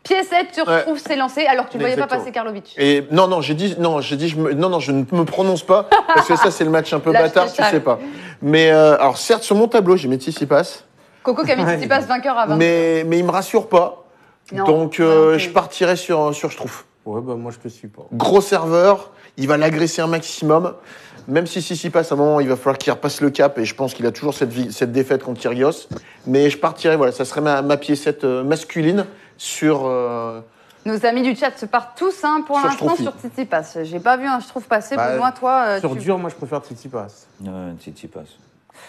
[SPEAKER 1] Pied 7 sur
[SPEAKER 3] Ouais.
[SPEAKER 1] Struff s'est lancé, alors que tu ne voyais pas
[SPEAKER 3] Exactement.
[SPEAKER 1] passer Karlovic.
[SPEAKER 3] Et non, je ne me prononce pas, parce que ça c'est le match un peu
[SPEAKER 1] Lâche
[SPEAKER 3] bâtard,
[SPEAKER 1] tes
[SPEAKER 3] tu
[SPEAKER 1] châles.
[SPEAKER 3] sais pas. Mais alors certes, sur mon tableau, j'ai mis Tsitsipas,
[SPEAKER 1] Coco qui a mis Tsitsipas vainqueur à 20.
[SPEAKER 3] mais il me rassure pas.
[SPEAKER 1] Non,
[SPEAKER 3] Donc
[SPEAKER 1] moi non plus.
[SPEAKER 3] je partirais sur Struff.
[SPEAKER 4] Ouais, bah moi je te suis pas.
[SPEAKER 3] Gros serveur, il va l'agresser un maximum. Même si Tsitsipas, à un moment, il va falloir qu'il repasse le cap, et je pense qu'il a toujours cette défaite contre Kyrgios. Mais je partirais, voilà, ça serait ma pied 7 masculine sur...
[SPEAKER 1] Nos amis du chat se partent tous pour
[SPEAKER 3] Sur
[SPEAKER 1] l'instant
[SPEAKER 3] Struff.
[SPEAKER 1] sur Tsitsipas. J'ai pas vu un Struff passer.
[SPEAKER 4] Bah,
[SPEAKER 1] Benoît, toi,
[SPEAKER 4] Sur
[SPEAKER 1] tu...
[SPEAKER 4] dur, moi je préfère Tsitsipas.
[SPEAKER 2] Tsitsipas.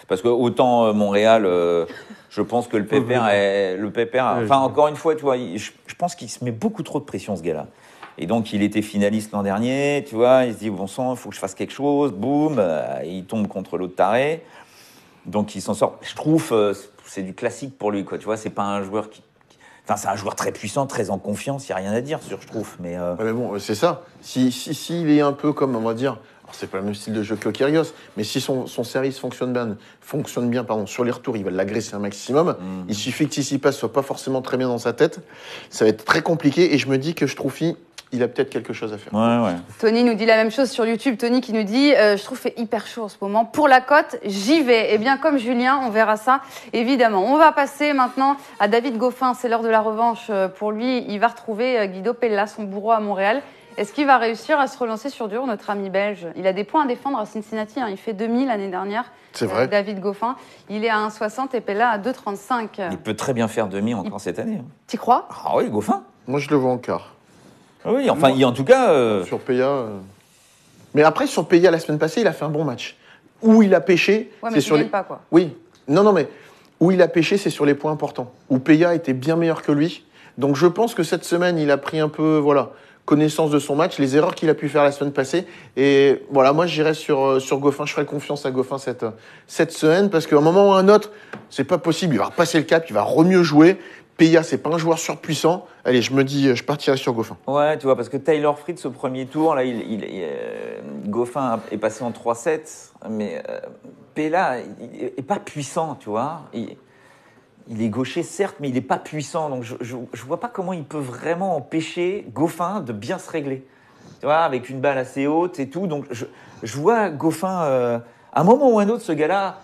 [SPEAKER 2] Parce que autant Montréal, je pense que le pépère est enfin encore une fois, tu vois, je pense qu'il se met beaucoup trop de pression ce gars-là. Et donc il était finaliste l'an dernier, tu vois, il se dit bon sang, il faut que je fasse quelque chose, boum, il tombe contre l'autre taré. Donc il s'en sort. Je trouve c'est du classique pour lui, quoi. Tu vois, c'est pas un joueur enfin c'est un joueur très puissant, très en confiance, il y a rien à dire sur, je trouve. Mais
[SPEAKER 3] Ouais, mais bon, c'est ça. Si il est un peu comme, on va dire, alors c'est pas le même style de jeu que Kyrgios, mais si son service fonctionne bien, sur les retours, il va l'agresser un maximum. Il suffit que Tsitsipas soit pas forcément très bien dans sa tête. Ça va être très compliqué et je me dis que Struffy, il a peut-être quelque chose à faire.
[SPEAKER 2] ouais.
[SPEAKER 1] Tony nous dit la même chose sur YouTube. Tony qui nous dit je trouve fait hyper chaud en ce moment. Pour la cote, j'y vais. Et bien comme Julien, on verra ça évidemment. On va passer maintenant à David Goffin. C'est l'heure de la revanche pour lui. Il va retrouver Guido Pella, son bourreau à Montréal. Est-ce qu'il va réussir à se relancer sur dur, notre ami belge? Il a des points à défendre à Cincinnati. Il fait 2000 l'année dernière.
[SPEAKER 3] C'est vrai.
[SPEAKER 1] David Goffin. Il est à 1,60 et Pella à 2,35.
[SPEAKER 2] Il peut très bien faire demi encore cette année. Hein.
[SPEAKER 1] T'y crois?
[SPEAKER 2] Ah oui, Goffin.
[SPEAKER 3] Moi, je le vois en quart.
[SPEAKER 2] Oui, enfin, en tout cas.
[SPEAKER 3] Sur Peya. Mais après, sur Peya, la semaine passée, il a fait un bon match. Où il a pêché,
[SPEAKER 1] Ouais, mais
[SPEAKER 3] c'est
[SPEAKER 1] tu
[SPEAKER 3] sur
[SPEAKER 1] gagnes
[SPEAKER 3] les.
[SPEAKER 1] pas, quoi.
[SPEAKER 3] Oui. Non, mais où il a pêché, c'est sur les points importants. Où Peya était bien meilleur que lui. Donc je pense que cette semaine, il a pris un peu, connaissance de son match, les erreurs qu'il a pu faire la semaine passée. Et voilà, moi, j'irais sur Goffin. Je ferai confiance à Goffin cette semaine parce qu'à un moment ou à un autre, c'est pas possible. Il va repasser le cap, il va mieux jouer. Peya, c'est pas un joueur surpuissant. Allez, je partirai sur Goffin.
[SPEAKER 2] Ouais, tu vois, parce que Taylor Fritz, au premier tour, là, Goffin est passé en 3-7, mais Pella, il est pas puissant, tu vois. Il est gaucher, certes, mais il n'est pas puissant. Donc, je vois pas comment il peut vraiment empêcher Goffin de bien se régler. Tu vois, avec une balle assez haute et tout. Donc, je vois Goffin, à un moment ou un autre, ce gars-là,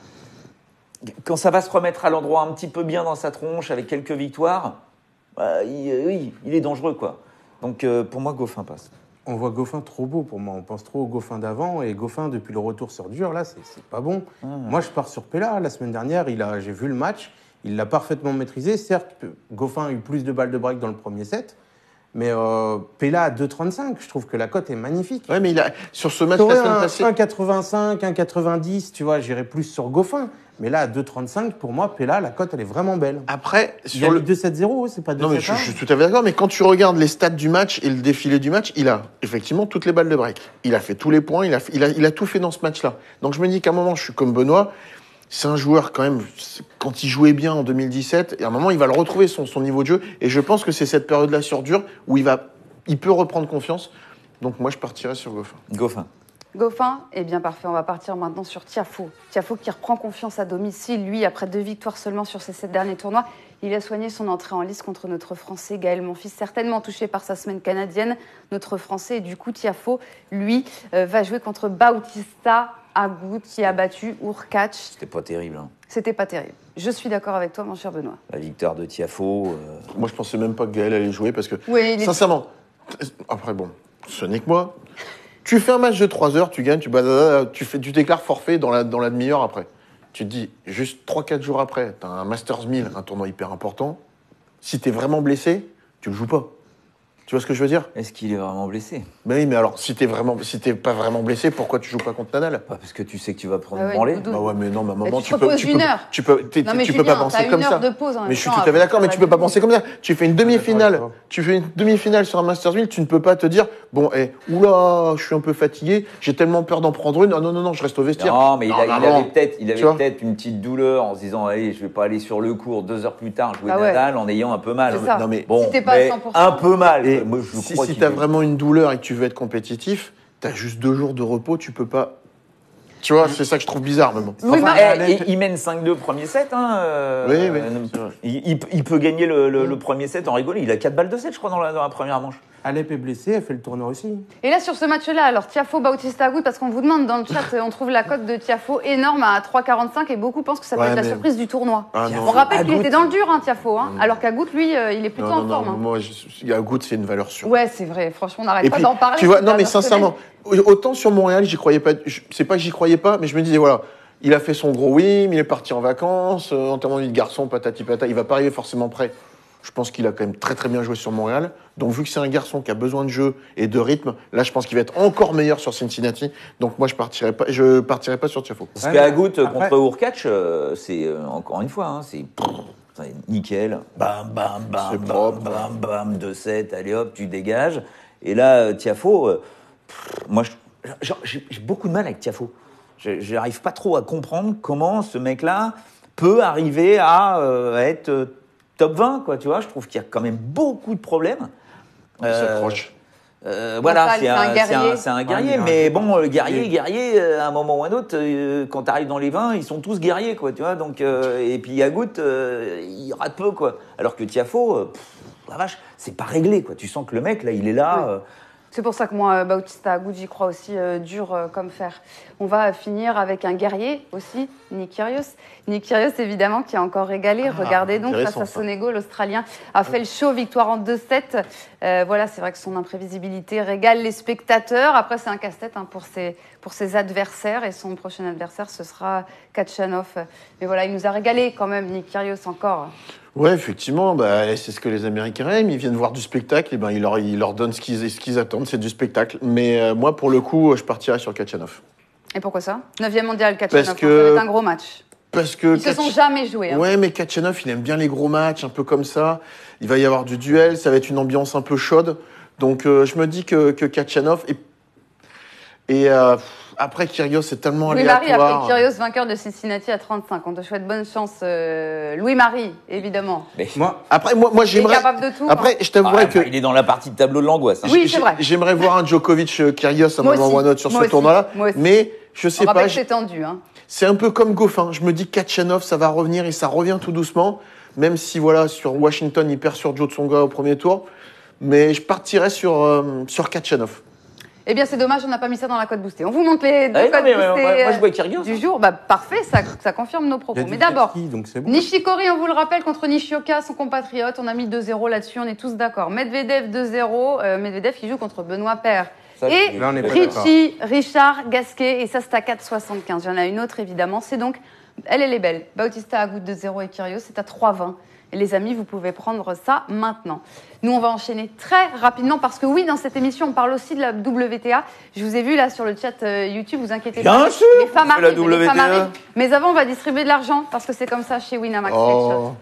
[SPEAKER 2] quand ça va se remettre à l'endroit un petit peu bien dans sa tronche, avec quelques victoires, il est dangereux, quoi. Donc, pour moi, Goffin passe.
[SPEAKER 4] On voit Goffin trop beau pour moi. On pense trop au Goffin d'avant. Et Goffin, depuis le retour sur dur, là, c'est pas bon. Moi, je pars sur Pella. La semaine dernière, j'ai vu le match. il l'a parfaitement maîtrisé. Certes, Goffin a eu plus de balles de break dans le premier set, mais Pella à 2,35, je trouve que la cote est magnifique.
[SPEAKER 3] Ouais, mais sur ce match
[SPEAKER 4] T'aurais
[SPEAKER 3] la semaine
[SPEAKER 4] un
[SPEAKER 3] passée.
[SPEAKER 4] 1,85, 1,90, tu vois, j'irais plus sur Goffin. Mais là, à 2,35, pour moi, Pella, la cote, elle est vraiment belle.
[SPEAKER 3] Après,
[SPEAKER 4] Il y a le 2-7-0, c'est pas 2-7-1.
[SPEAKER 3] Non, mais je suis tout à fait d'accord, mais quand tu regardes les stats du match et le défilé du match, il a effectivement toutes les balles de break. Il a fait tous les points, il a tout fait dans ce match-là. Donc je me dis qu'à un moment, je suis comme Benoît, c'est un joueur quand même, quand il jouait bien en 2017, et à un moment, il va le retrouver son niveau de jeu, et je pense que c'est cette période-là sur dur où il peut reprendre confiance. Donc moi, je partirais sur Goffin.
[SPEAKER 1] Goffin, eh bien parfait, on va partir maintenant sur Tiafoe. Tiafoe qui reprend confiance à domicile, lui, après 2 victoires seulement sur ses 7 derniers tournois. Il a soigné son entrée en lice contre notre Français Gaël Monfils, certainement touché par sa semaine canadienne. Notre Français, et du coup, Tiafoe, lui, va jouer contre Bautista Agut, qui a battu Hurkacz.
[SPEAKER 2] C'était pas terrible. Hein.
[SPEAKER 1] C'était pas terrible. Je suis d'accord avec toi, mon cher Benoît.
[SPEAKER 2] La victoire de Tiafoe.
[SPEAKER 3] Moi, je pensais même pas que Gaël allait jouer parce que,
[SPEAKER 1] Oui,
[SPEAKER 3] sincèrement, après, bon, ce n'est que moi. Tu fais un match de 3 heures, tu gagnes, tu déclares forfait dans la demi-heure après. Tu te dis, juste 3-4 jours après, tu as un Masters 1000, un tournoi hyper important. Si tu es vraiment blessé, tu le joues pas. Tu vois ce que je veux dire?
[SPEAKER 2] Est-ce qu'il est vraiment blessé?
[SPEAKER 3] Ben oui, mais alors, si t'es pas vraiment blessé, pourquoi tu joues pas contre Nadal?
[SPEAKER 2] Parce que tu sais que tu vas prendre
[SPEAKER 1] Ah
[SPEAKER 2] une
[SPEAKER 1] ouais,
[SPEAKER 2] branlée.
[SPEAKER 1] Doudou.
[SPEAKER 3] Bah ouais, mais non, mais à un moment,
[SPEAKER 1] tu te reposes une heure.
[SPEAKER 3] tu peux
[SPEAKER 1] Non, mais
[SPEAKER 3] pas
[SPEAKER 1] Julien,
[SPEAKER 3] penser
[SPEAKER 1] t'as
[SPEAKER 3] comme
[SPEAKER 1] une
[SPEAKER 3] ça.
[SPEAKER 1] heure de pause en même
[SPEAKER 3] Mais je suis
[SPEAKER 1] temps
[SPEAKER 3] tout à fait
[SPEAKER 1] après
[SPEAKER 3] d'accord, mais
[SPEAKER 1] faire
[SPEAKER 3] tu
[SPEAKER 1] la
[SPEAKER 3] peux pas
[SPEAKER 1] vidéo.
[SPEAKER 3] penser comme ça. Tu fais une demi-finale.
[SPEAKER 4] d'accord.
[SPEAKER 3] Tu fais une demi-finale sur un Masters 1000, tu ne peux pas te dire, bon, oula, je suis un peu fatigué, j'ai tellement peur d'en prendre une. Ah non, je reste au vestiaire.
[SPEAKER 2] Non, mais il
[SPEAKER 3] Normalement,
[SPEAKER 2] avait
[SPEAKER 3] tu vois.
[SPEAKER 2] peut-être une petite douleur en se disant, allez, je vais pas aller sur le court 2 heures plus tard jouer
[SPEAKER 1] Ah ouais.
[SPEAKER 2] Nadal en ayant un peu mal.
[SPEAKER 1] C'est ça.
[SPEAKER 3] Non, mais
[SPEAKER 2] Bon,
[SPEAKER 1] Si t'es pas à
[SPEAKER 2] mais
[SPEAKER 1] 100%.
[SPEAKER 2] un peu mal.
[SPEAKER 3] Et
[SPEAKER 2] Moi, je
[SPEAKER 3] si
[SPEAKER 2] crois
[SPEAKER 3] si
[SPEAKER 2] qu'il
[SPEAKER 3] t'as
[SPEAKER 2] est-
[SPEAKER 3] vraiment une douleur et que tu veux être compétitif, t'as juste 2 jours de repos, tu peux pas. Tu vois, c'est ça que je trouve bizarre, mais bon.
[SPEAKER 1] Louis
[SPEAKER 4] Enfin,
[SPEAKER 1] Marie,
[SPEAKER 2] il mène 5-2 premier set. Hein,
[SPEAKER 3] Oui, c'est vrai.
[SPEAKER 2] il peut gagner le premier set en rigolant. Il a 4 balles de set, je crois, dans la première manche.
[SPEAKER 4] Alep est blessée, elle fait le tournoi aussi.
[SPEAKER 1] Et là, sur ce match-là, alors Tiafoe, Bautista Agut, parce qu'on vous demande dans le chat, on trouve la cote de Tiafoe énorme à 3,45 et beaucoup pensent que ça peut
[SPEAKER 3] Ouais,
[SPEAKER 1] être la
[SPEAKER 3] mais-
[SPEAKER 1] surprise du tournoi.
[SPEAKER 3] Ah, non.
[SPEAKER 1] On rappelle qu'il
[SPEAKER 2] Agut.
[SPEAKER 1] était dans le dur, hein, Tiafoe, hein, alors qu'Agut, lui, il est plutôt en forme. Hein.
[SPEAKER 3] moi, Agut, c'est une valeur sûre.
[SPEAKER 1] Ouais, c'est vrai, franchement, on n'arrête
[SPEAKER 3] Et
[SPEAKER 1] pas
[SPEAKER 3] puis,
[SPEAKER 1] d'en parler.
[SPEAKER 3] tu vois,
[SPEAKER 1] ces
[SPEAKER 3] non, mais
[SPEAKER 1] dernières
[SPEAKER 3] sincèrement, autant sur Montréal, j'y croyais pas. C'est pas que j'y croyais pas, mais je me disais, voilà, il a fait son gros win, il est parti en vacances, enterrement de vie de garçon, patati patata, il va pas arriver forcément prêt. Je pense qu'il a quand même très très bien joué sur Montréal. Donc, vu que c'est un garçon qui a besoin de jeu et de rythme, là, je pense qu'il va être encore meilleur sur Cincinnati. Donc, moi, je partirai pas sur Tiafoe.
[SPEAKER 2] Parce
[SPEAKER 4] Ouais,
[SPEAKER 2] qu'Agut
[SPEAKER 4] après-
[SPEAKER 2] contre Hurkacz, c'est encore une fois, hein, c'est nickel. Bam, bam, bam,
[SPEAKER 3] C'est
[SPEAKER 2] bam,
[SPEAKER 3] propre.
[SPEAKER 2] bam, bam, 2-7, allez hop, tu dégages. Et là, Tiafoe, moi, j'ai beaucoup de mal avec Tiafoe. Je n'arrive pas trop à comprendre comment ce mec-là peut arriver à être top 20, quoi, tu vois. Je trouve qu'il y a quand même beaucoup de problèmes.
[SPEAKER 3] Il s'accroche.
[SPEAKER 2] Voilà,
[SPEAKER 1] Mental,
[SPEAKER 2] c'est un
[SPEAKER 1] guerrier.
[SPEAKER 2] c'est un guerrier,
[SPEAKER 4] Ouais,
[SPEAKER 2] mais
[SPEAKER 4] il
[SPEAKER 2] bon,
[SPEAKER 4] a un
[SPEAKER 2] le guerrier, à un moment ou à un autre, quand tu arrives dans les 20, ils sont tous guerriers, quoi, tu vois. Donc, et puis Agut, il rate peu, quoi. Alors que Tiafoe, la vache, c'est pas réglé, quoi. Tu sens que le mec, là, il est là.
[SPEAKER 1] Oui. C'est pour ça que moi, Bautista Agut, j'y crois aussi dur comme fer. On va finir avec un guerrier aussi, Nick Kyrgios. Nick Kyrgios, évidemment, qui a encore régalé. Regardez donc, face
[SPEAKER 3] intéressant,
[SPEAKER 1] à
[SPEAKER 3] ça.
[SPEAKER 1] Sonego, l'Australien a fait le show, victoire en 2-7. Voilà, c'est vrai que son imprévisibilité régale les spectateurs. Après, c'est un casse-tête hein, pour ses adversaires. Et son prochain adversaire, ce sera Kachanov. Mais voilà, il nous a régalé quand même, Nick Kyrgios, encore.
[SPEAKER 3] Ouais, effectivement, bah, c'est ce que les Américains aiment. Ils viennent voir du spectacle, et ben, il leur donne ce qu'ils attendent, c'est du spectacle. Mais moi, pour le coup, je partirais sur Kachanov.
[SPEAKER 1] Et pourquoi ça 9e mondial, Kachanov.
[SPEAKER 3] Parce
[SPEAKER 1] hein,
[SPEAKER 3] que-
[SPEAKER 1] ça va être un gros match.
[SPEAKER 3] Parce que
[SPEAKER 1] Ils se sont jamais joués. Hein.
[SPEAKER 3] Ouais, mais Kachanov, il aime bien les gros matchs, un peu comme ça. Il va y avoir du duel, ça va être une ambiance un peu chaude. Donc, je me dis que Kachanov après, Kyrgios, c'est tellement
[SPEAKER 1] Louis-Marie
[SPEAKER 3] aléatoire.
[SPEAKER 1] après Kyrgios, vainqueur de Cincinnati à 35. On te souhaite bonne chance, Louis-Marie, évidemment.
[SPEAKER 4] Moi,
[SPEAKER 3] Après, moi
[SPEAKER 1] Il est
[SPEAKER 3] j'aimerais.
[SPEAKER 1] capable de tout.
[SPEAKER 3] Après, je t'avouerai que
[SPEAKER 2] Il est dans la partie de tableau de l'angoisse. Hein.
[SPEAKER 1] Oui, c'est vrai.
[SPEAKER 3] j'aimerais voir un Djokovic-Kyrgios à un
[SPEAKER 1] Moi
[SPEAKER 3] moment
[SPEAKER 1] aussi.
[SPEAKER 3] ou à un autre sur
[SPEAKER 1] Moi
[SPEAKER 3] ce
[SPEAKER 1] aussi.
[SPEAKER 3] tournoi-là.
[SPEAKER 1] Moi aussi.
[SPEAKER 3] Mais je
[SPEAKER 1] On
[SPEAKER 3] sais
[SPEAKER 1] rappelle
[SPEAKER 3] pas.
[SPEAKER 1] que c'est tendu. Hein.
[SPEAKER 3] C'est un peu comme Goffin. Je me dis Kachanov, ça va revenir et ça revient tout doucement. Même si, voilà, sur Washington, il perd sur Joe Tsonga au premier tour. Mais je partirais sur Kachanov.
[SPEAKER 1] Eh bien, c'est dommage, on n'a pas mis ça dans la cote boostée. On vous montre les deux
[SPEAKER 2] Ah oui, non,
[SPEAKER 1] cotes
[SPEAKER 2] mais,
[SPEAKER 1] boostées
[SPEAKER 2] moi, je vois Kyrgios.
[SPEAKER 1] du jour. Bah, parfait, ça confirme nos
[SPEAKER 4] il y
[SPEAKER 1] propos.
[SPEAKER 4] a du
[SPEAKER 1] Mais d'abord,
[SPEAKER 4] Katki, donc c'est bon.
[SPEAKER 1] Nishikori, on vous le rappelle, contre Nishioka, son compatriote. On a mis 2-0 là-dessus, on est tous d'accord. Medvedev 2-0. Medvedev qui joue contre Benoît Paire.
[SPEAKER 2] Ça,
[SPEAKER 1] Et
[SPEAKER 4] Là, on n'est pas d'accord.
[SPEAKER 1] Richard Gasquet, et ça c'est à 4,75. Il y en a une autre évidemment, c'est donc Elle est belle. Bautista Agut 2-0 et Kyrgios, c'est à 3,20. Et les amis, vous pouvez prendre ça maintenant. Nous, on va enchaîner très rapidement parce que oui, dans cette émission, on parle aussi de la WTA. Je vous ai vu là sur le chat YouTube, vous inquiétez pas.
[SPEAKER 2] Bien sûr,
[SPEAKER 1] les femmes
[SPEAKER 2] c'est la
[SPEAKER 1] arrivent, les femmes
[SPEAKER 2] WTA.
[SPEAKER 1] arrivent. Mais avant, on va distribuer de l'argent parce que c'est comme ça chez Winamax.
[SPEAKER 3] Oh.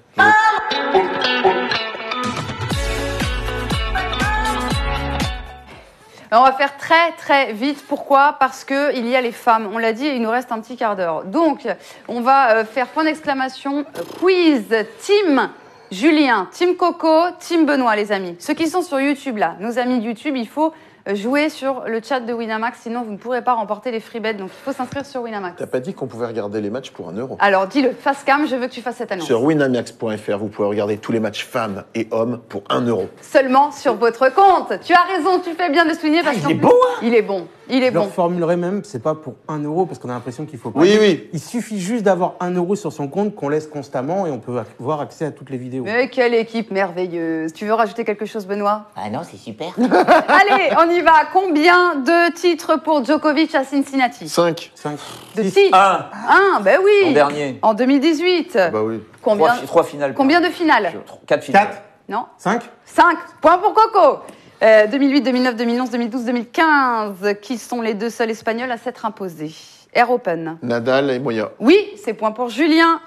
[SPEAKER 1] On va faire très très vite. Pourquoi ? Parce qu'il y a les femmes. On l'a dit, il nous reste un petit quart d'heure. Donc, on va faire point d'exclamation, quiz, team Julien, team Coco, team Benoît, les amis. Ceux qui sont sur YouTube là, nos amis de YouTube, il faut jouer sur le chat de Winamax, sinon vous ne pourrez pas remporter les free bets. Donc, il faut s'inscrire sur Winamax.
[SPEAKER 3] T'as pas dit qu'on pouvait regarder les matchs pour 1 euro?
[SPEAKER 1] Alors, dis-le, face cam, je veux que tu fasses cette annonce.
[SPEAKER 3] Sur winamax.fr, vous pouvez regarder tous les matchs femmes et hommes pour 1 euro.
[SPEAKER 1] Seulement sur votre compte. Tu as raison, tu fais bien de souligner parce qu'il
[SPEAKER 2] est bon, hein.
[SPEAKER 1] Il est bon, il est
[SPEAKER 4] Je le
[SPEAKER 1] bon.
[SPEAKER 4] reformulerai même, c'est pas pour 1 euro, parce qu'on a l'impression qu'il faut pas.
[SPEAKER 3] Oui, oui.
[SPEAKER 4] Il suffit juste d'avoir 1 euro sur son compte qu'on laisse constamment et on peut avoir accès à toutes les vidéos.
[SPEAKER 1] Mais quelle équipe merveilleuse. Tu veux rajouter quelque chose, Benoît ?
[SPEAKER 6] Ah non, c'est super.
[SPEAKER 1] Allez, on y va. Combien de titres pour Djokovic à Cincinnati ?
[SPEAKER 3] 5.
[SPEAKER 4] 5.
[SPEAKER 1] De titres ? Un, ben oui.
[SPEAKER 2] L'an dernier.
[SPEAKER 1] En 2018.
[SPEAKER 3] Bah oui.
[SPEAKER 1] Combien,
[SPEAKER 2] Trois finales.
[SPEAKER 1] combien de finales ?
[SPEAKER 2] 4 finales.
[SPEAKER 4] 4.
[SPEAKER 1] Non.
[SPEAKER 4] 5.
[SPEAKER 1] 5. Point pour Coco. 2008, 2009, 2011, 2012, 2015. Qui sont les deux seuls Espagnols à s'être imposés ? Air Open.
[SPEAKER 3] Nadal et Moya.
[SPEAKER 1] Oui, c'est point pour Julien.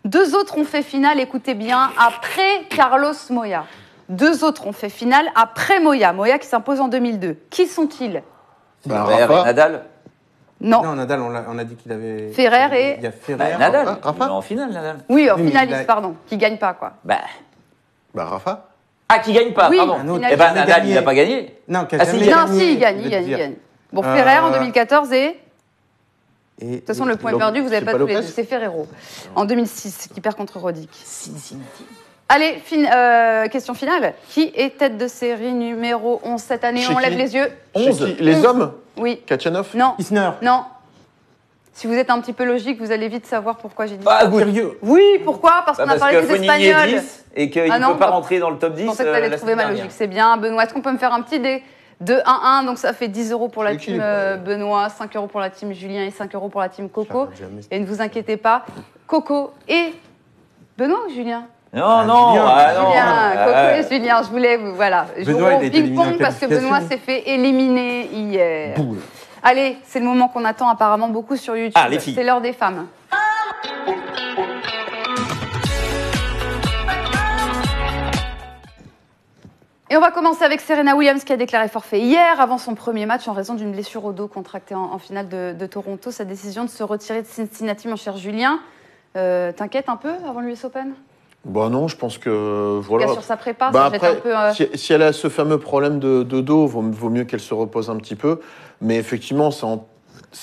[SPEAKER 1] 2 autres ont fait finale, écoutez bien, après Carlos Moya. 2 autres ont fait finale après Moya. Moya qui s'impose en 2002. Qui sont-ils ?
[SPEAKER 3] Bah,
[SPEAKER 2] Federer et
[SPEAKER 3] Rafa.
[SPEAKER 2] Nadal.
[SPEAKER 1] Non.
[SPEAKER 4] Non, Nadal, on a dit qu'il avait.
[SPEAKER 1] Ferrer et-
[SPEAKER 4] Il y a Ferrer.
[SPEAKER 2] Nadal.
[SPEAKER 3] Rafa.
[SPEAKER 2] Il est en finale, Nadal.
[SPEAKER 1] Oui,
[SPEAKER 4] Oui, mais
[SPEAKER 1] finaliste,
[SPEAKER 4] il a-
[SPEAKER 1] pardon. Qui gagne pas, quoi.
[SPEAKER 2] Bah.
[SPEAKER 3] Bah Rafa.
[SPEAKER 2] Ah, qui gagne pas,
[SPEAKER 1] Oui,
[SPEAKER 2] pardon.
[SPEAKER 1] un autre.
[SPEAKER 2] Eh ben,
[SPEAKER 4] Qui a
[SPEAKER 2] Nadal,
[SPEAKER 4] gagné.
[SPEAKER 2] il n'a pas gagné.
[SPEAKER 4] Non, qui a
[SPEAKER 2] Ah, si,
[SPEAKER 4] jamais
[SPEAKER 2] il a
[SPEAKER 1] Non,
[SPEAKER 4] gagné,
[SPEAKER 1] si, il gagne,
[SPEAKER 4] je
[SPEAKER 1] il
[SPEAKER 4] veux
[SPEAKER 1] gagne,
[SPEAKER 4] te
[SPEAKER 1] il
[SPEAKER 4] dire.
[SPEAKER 1] gagne. Bon, Ferrer en 2014 et...
[SPEAKER 4] Et,
[SPEAKER 1] De toute façon, le point
[SPEAKER 3] Lopez,
[SPEAKER 1] perdu, vous n'avez
[SPEAKER 3] c'est
[SPEAKER 1] pas
[SPEAKER 3] pas
[SPEAKER 1] tous les
[SPEAKER 3] Lopez
[SPEAKER 1] deux. C'est Ferrero. En 2006, qui perd contre Roddick.
[SPEAKER 6] Cincinnati.
[SPEAKER 1] Allez, question finale. Qui est tête de série numéro 11 cette année ?
[SPEAKER 3] Chez
[SPEAKER 1] On lève
[SPEAKER 3] qui
[SPEAKER 1] les yeux.
[SPEAKER 3] 11. Les
[SPEAKER 1] 11.
[SPEAKER 3] hommes.
[SPEAKER 1] Oui.
[SPEAKER 3] Kachanov.
[SPEAKER 1] Non.
[SPEAKER 4] Isner.
[SPEAKER 1] Non. Si vous êtes un petit peu logique, vous allez vite savoir pourquoi j'ai dit
[SPEAKER 2] Ah,
[SPEAKER 1] ça.
[SPEAKER 2] good.
[SPEAKER 4] Kyrgios.
[SPEAKER 1] Oui, pourquoi ? Parce qu'on
[SPEAKER 2] Bah,
[SPEAKER 1] a
[SPEAKER 2] parce
[SPEAKER 1] parlé
[SPEAKER 2] que
[SPEAKER 1] des
[SPEAKER 2] Fonini est
[SPEAKER 1] Espagnols.
[SPEAKER 2] 10 et qu'il
[SPEAKER 1] Ah
[SPEAKER 2] ne
[SPEAKER 1] non,
[SPEAKER 2] peut pas
[SPEAKER 1] bah,
[SPEAKER 2] rentrer dans le top 10.
[SPEAKER 1] Je pensais que tu allais
[SPEAKER 2] la
[SPEAKER 1] trouver
[SPEAKER 2] semaine
[SPEAKER 1] ma logique.
[SPEAKER 2] dernière.
[SPEAKER 1] C'est bien. Benoît, est-ce qu'on peut me faire un petit dé de 1-1 ? Donc ça fait 10 euros pour la
[SPEAKER 3] C'est
[SPEAKER 1] team
[SPEAKER 3] équilibré.
[SPEAKER 1] Benoît, 5 euros pour la team Julien et 5 euros pour la team Coco.
[SPEAKER 4] Je rappelle jamais.
[SPEAKER 1] Et ne vous inquiétez pas, Coco et Benoît ou Julien ?
[SPEAKER 2] Non, non,
[SPEAKER 4] Julien.
[SPEAKER 2] ah, non.
[SPEAKER 1] Julien,
[SPEAKER 2] Ah,
[SPEAKER 1] Coco et Julien, je voulais voilà,
[SPEAKER 4] Benoît,
[SPEAKER 1] jouer au
[SPEAKER 4] il a été éliminé en
[SPEAKER 1] ping-pong parce que
[SPEAKER 4] qualification.
[SPEAKER 1] Benoît s'est fait éliminer hier.
[SPEAKER 4] Boule.
[SPEAKER 1] Allez, c'est le moment qu'on attend apparemment beaucoup sur YouTube.
[SPEAKER 2] Ah, les filles.
[SPEAKER 1] C'est l'heure des femmes. Et on va commencer avec Serena Williams qui a déclaré forfait hier avant son premier match en raison d'une blessure au dos contractée en finale de Toronto. Sa décision de se retirer de Cincinnati, mon cher Julien, t'inquiète un peu avant l'US Open ?
[SPEAKER 3] Bah non, je pense que
[SPEAKER 1] En tout
[SPEAKER 3] voilà.
[SPEAKER 1] cas, sur sa prépa,
[SPEAKER 3] Bah
[SPEAKER 1] ça jette
[SPEAKER 3] après,
[SPEAKER 1] un peu...
[SPEAKER 3] si elle a ce fameux problème de dos, vaut mieux qu'elle se repose un petit peu. Mais effectivement, ça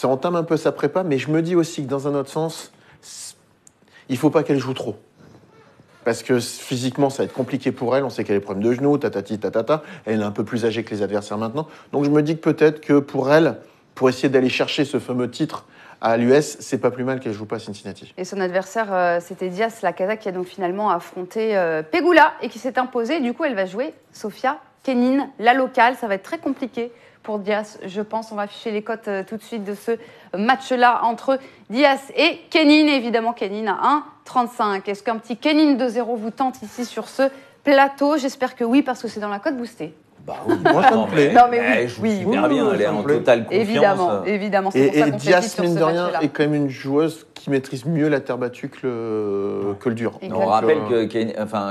[SPEAKER 3] entame un peu sa prépa. Mais je me dis aussi que dans un autre sens, il faut pas qu'elle joue trop. Parce que physiquement, ça va être compliqué pour elle. On sait qu'elle a des problèmes de genoux, tatati, tatata. Elle est un peu plus âgée que les adversaires maintenant. Donc je me dis que peut-être que pour elle, pour essayer d'aller chercher ce fameux titre à l'US, c'est pas plus mal qu'elle joue pas à Cincinnati.
[SPEAKER 1] Et son adversaire, c'était Diaz Lacazette qui a donc finalement affronté Pegula et qui s'est imposée. Du coup, elle va jouer Sofia Kenin, la locale. Ça va être très compliqué pour Diaz, je pense. On va afficher les cotes tout de suite de ce match-là entre Diaz et Kenin. Et évidemment, Kenin à 1,35. Est-ce qu'un petit Kenin 2-0 vous tente ici sur ce plateau ? J'espère que oui, parce que c'est dans la cote boostée.
[SPEAKER 2] Bah oui,
[SPEAKER 4] Moi, ça me plaît.
[SPEAKER 1] Non, mais oui,
[SPEAKER 2] Elle joue
[SPEAKER 1] oui,
[SPEAKER 2] super
[SPEAKER 1] oui,
[SPEAKER 2] bien,
[SPEAKER 1] oui,
[SPEAKER 2] elle est
[SPEAKER 4] ça me
[SPEAKER 2] en
[SPEAKER 4] plaît.
[SPEAKER 2] totale confiance.
[SPEAKER 1] Évidemment, évidemment. C'est pour ça
[SPEAKER 3] Et
[SPEAKER 1] qu'on fait
[SPEAKER 3] Diaz,
[SPEAKER 1] sur
[SPEAKER 3] mine
[SPEAKER 1] ce
[SPEAKER 3] de rien,
[SPEAKER 1] match-là.
[SPEAKER 3] est quand même une joueuse qui maîtrise mieux la terre battue que le dur.
[SPEAKER 1] Et
[SPEAKER 2] On rappelle que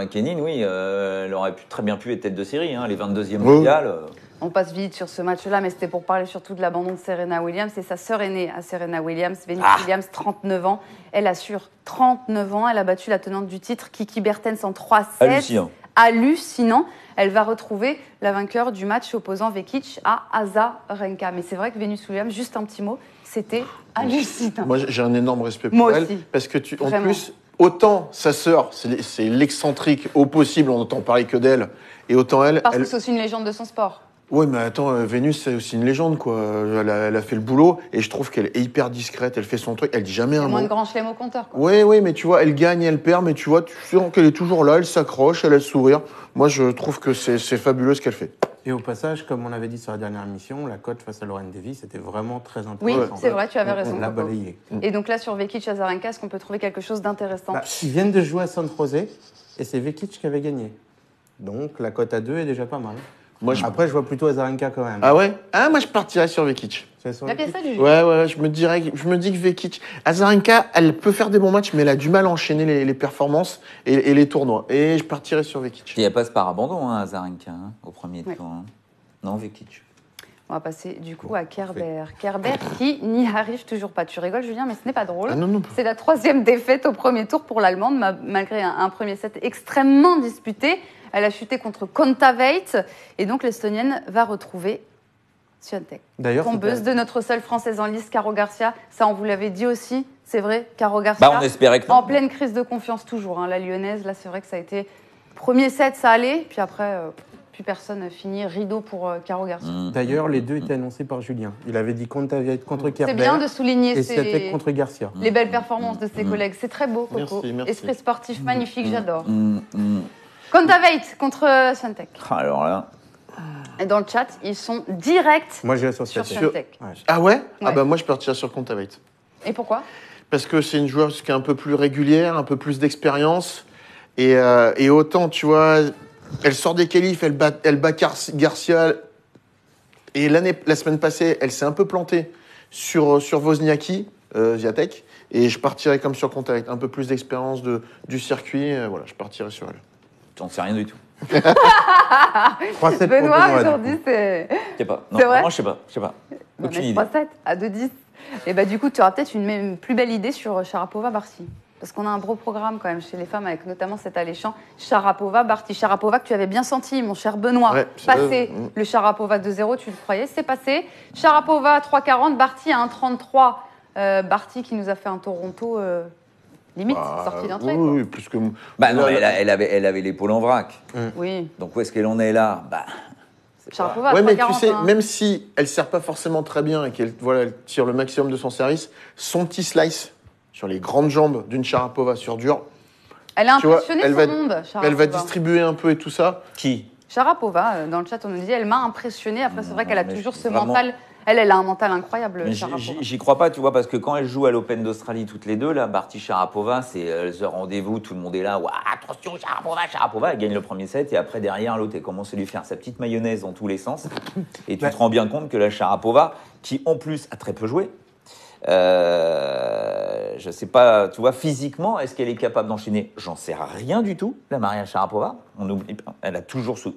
[SPEAKER 2] Kenin, oui, elle aurait très bien pu être tête de série, hein, les 22e
[SPEAKER 3] Oui.
[SPEAKER 2] mondiales.
[SPEAKER 1] On passe vite sur ce match-là, mais c'était pour parler surtout de l'abandon de Serena Williams. Et sa sœur aînée à Serena Williams, Venus Williams, 39 ans. Elle assure 39 ans. Elle a battu la tenante du titre, Kiki Bertens, en 3-7.
[SPEAKER 2] Hallucinant.
[SPEAKER 1] Hallucinant. Elle va retrouver la vainqueur du match opposant Vekic à Azarenka. Mais c'est vrai que Venus Williams, juste un petit mot, c'était hallucinant.
[SPEAKER 3] Moi, j'ai un énorme respect pour
[SPEAKER 1] Moi
[SPEAKER 3] elle.
[SPEAKER 1] aussi.
[SPEAKER 3] Parce que, en
[SPEAKER 1] Vraiment.
[SPEAKER 3] plus, autant sa sœur, c'est l'excentrique au possible, on n'entend parler que d'elle. Et autant elle.
[SPEAKER 1] Parce que c'est aussi une légende de son sport.
[SPEAKER 3] Ouais, mais attends, Vénus, c'est aussi une légende, quoi. Elle a fait le boulot et je trouve qu'elle est hyper discrète, elle fait son truc, elle dit jamais
[SPEAKER 1] Il y
[SPEAKER 3] un
[SPEAKER 1] a moins
[SPEAKER 3] mot.
[SPEAKER 1] de grands chelems au compteur, quoi.
[SPEAKER 3] Oui, mais tu vois, elle gagne, elle perd, mais tu vois, tu sens qu'elle est toujours là, elle s'accroche, elle a le sourire. Moi, je trouve que c'est fabuleux ce qu'elle fait.
[SPEAKER 4] Et au passage, comme on avait dit sur la dernière émission, la cote face à Lauren Davis, c'était vraiment très
[SPEAKER 1] Oui,
[SPEAKER 4] intéressant.
[SPEAKER 1] c'est vrai, tu avais raison.
[SPEAKER 4] On l'a
[SPEAKER 1] Coco.
[SPEAKER 4] balayé.
[SPEAKER 1] Et donc là, sur Vekic Azarenka, est-ce qu'on peut trouver quelque chose d'intéressant?
[SPEAKER 4] Ils viennent de jouer à San José et c'est Vekic qui avait gagné. Donc la cote à 2 est déjà pas mal.
[SPEAKER 3] Moi, je...
[SPEAKER 4] Après, je vois plutôt Azarenka quand même.
[SPEAKER 3] Ah ouais? Ah, moi, je partirais sur Vekic.
[SPEAKER 4] C'est sur
[SPEAKER 1] La
[SPEAKER 4] Vekic.
[SPEAKER 1] pièce du jeu.
[SPEAKER 3] Ouais, je me dis que Vekic... Azarenka, elle peut faire des bons matchs, mais elle a du mal à enchaîner les performances et les tournois. Et je partirais sur Vekic.
[SPEAKER 2] Il passe par abandon, hein, Azarenka, au premier
[SPEAKER 1] Ouais.
[SPEAKER 2] tour. Hein. Non, Vekic.
[SPEAKER 1] On va passer du coup à Kerber. Kerber qui n'y arrive toujours pas. Tu rigoles, Julien, mais ce n'est pas drôle.
[SPEAKER 3] Ah non.
[SPEAKER 1] C'est la 3e défaite au premier tour pour l'Allemande, malgré un premier set extrêmement disputé. Elle a chuté contre Kontaveit. Et donc, l'Estonienne va retrouver Swiatek.
[SPEAKER 4] D'ailleurs,
[SPEAKER 1] Tombeuse de notre seule Française en lice, Caro Garcia. Ça, on vous l'avait dit aussi, c'est vrai, Caro Garcia.
[SPEAKER 2] Bah, on espérait que non.
[SPEAKER 1] En pleine crise de confiance toujours, hein, la Lyonnaise. Là, c'est vrai que ça a été... Premier set, ça allait. Puis après, plus personne. Fini rideau pour Caro Garcia.
[SPEAKER 4] D'ailleurs, les deux étaient annoncés par Julien. Il avait dit Kontaveit contre Kerber
[SPEAKER 1] C'est bien de souligner
[SPEAKER 4] et Swiatek contre Garcia.
[SPEAKER 1] les belles performances de ses collègues. C'est très beau, Coco.
[SPEAKER 3] Merci.
[SPEAKER 1] Esprit sportif magnifique, j'adore. Kontaveit contre Swiatek.
[SPEAKER 2] Alors là,
[SPEAKER 1] Et dans le chat, ils sont directs
[SPEAKER 4] Moi, j'irais sur
[SPEAKER 1] sur
[SPEAKER 4] Swiatek.
[SPEAKER 1] Swiatek.
[SPEAKER 4] Ouais.
[SPEAKER 3] Ah ouais? Ah
[SPEAKER 1] Ouais.
[SPEAKER 3] bah moi, je partirais sur Kontaveit.
[SPEAKER 1] Et pourquoi?
[SPEAKER 3] Parce que c'est une joueuse qui est un peu plus régulière, un peu plus d'expérience. Et autant, tu vois, elle sort des qualifs, elle bat Garcia. Et la semaine passée, elle s'est un peu plantée sur Wozniacki, Swiatek. Et je partirais comme sur Kontaveit. Un peu plus d'expérience du circuit. Voilà, je partirais sur elle.
[SPEAKER 2] j'en sais rien du tout.
[SPEAKER 4] 3-7 pour
[SPEAKER 1] Benoît,
[SPEAKER 4] du
[SPEAKER 1] aujourd'hui,
[SPEAKER 4] coup.
[SPEAKER 1] c'est...
[SPEAKER 2] Je sais pas. Non,
[SPEAKER 1] C'est vrai
[SPEAKER 2] vraiment, je sais pas.
[SPEAKER 1] On
[SPEAKER 2] Aucune
[SPEAKER 1] est
[SPEAKER 2] idée.
[SPEAKER 1] 3-7 à 2-10. Et bah, du coup, tu auras peut-être une même plus belle idée sur Sharapova-Barty. Parce qu'on a un gros programme quand même chez les femmes, avec notamment cet alléchant Sharapova-Barty. Sharapova que tu avais bien senti, mon cher Benoît.
[SPEAKER 3] Ouais, c'est
[SPEAKER 1] Passer
[SPEAKER 3] vrai.
[SPEAKER 1] le Sharapova 2-0, tu le croyais, c'est passé. Sharapova 3-40, Barty à 1-33. Barty qui nous a fait un Toronto limite, sortie d'entrée. quoi.
[SPEAKER 3] Oui, plus que...
[SPEAKER 2] Bah non, mais elle avait l'épaule en vrac.
[SPEAKER 1] Oui,
[SPEAKER 2] Donc où est-ce qu'elle en est là? Bah, c'est pas-
[SPEAKER 1] Sharapova
[SPEAKER 3] Ouais, mais
[SPEAKER 1] 3-40.
[SPEAKER 3] tu sais,
[SPEAKER 1] hein.
[SPEAKER 3] même si elle sert pas forcément très bien et qu'elle elle tire le maximum de son service, son petit slice sur les grandes jambes d'une Sharapova sur dur,
[SPEAKER 1] Elle a
[SPEAKER 3] tu vois,
[SPEAKER 1] impressionné
[SPEAKER 3] elle
[SPEAKER 1] son
[SPEAKER 3] va-
[SPEAKER 1] monde,
[SPEAKER 3] elle
[SPEAKER 1] Sharapova.
[SPEAKER 3] va distribuer un peu et tout ça.
[SPEAKER 2] Qui?
[SPEAKER 1] Sharapova, dans le chat, on nous dit, elle m'a impressionnée. Après, c'est vrai qu'elle a
[SPEAKER 2] mais
[SPEAKER 1] toujours ce
[SPEAKER 2] vraiment-
[SPEAKER 1] mental. Elle a un mental incroyable,
[SPEAKER 2] Mais
[SPEAKER 1] Sharapova.
[SPEAKER 2] j'y crois pas, tu vois, parce que quand elles jouent à l'Open d'Australie toutes les deux, là, Barty Sharapova, c'est the rendez-vous, tout le monde est là, ouah, attention, Sharapova, elle gagne le premier set, et après, derrière, l'autre, elle commence à lui faire sa petite mayonnaise dans tous les sens. Et tu te rends bien compte que la Sharapova, qui en plus a très peu joué, je sais pas, tu vois, physiquement, est-ce qu'elle est capable d'enchaîner? J'en sais rien du tout, la Maria Sharapova. On oublie pas, elle a toujours ce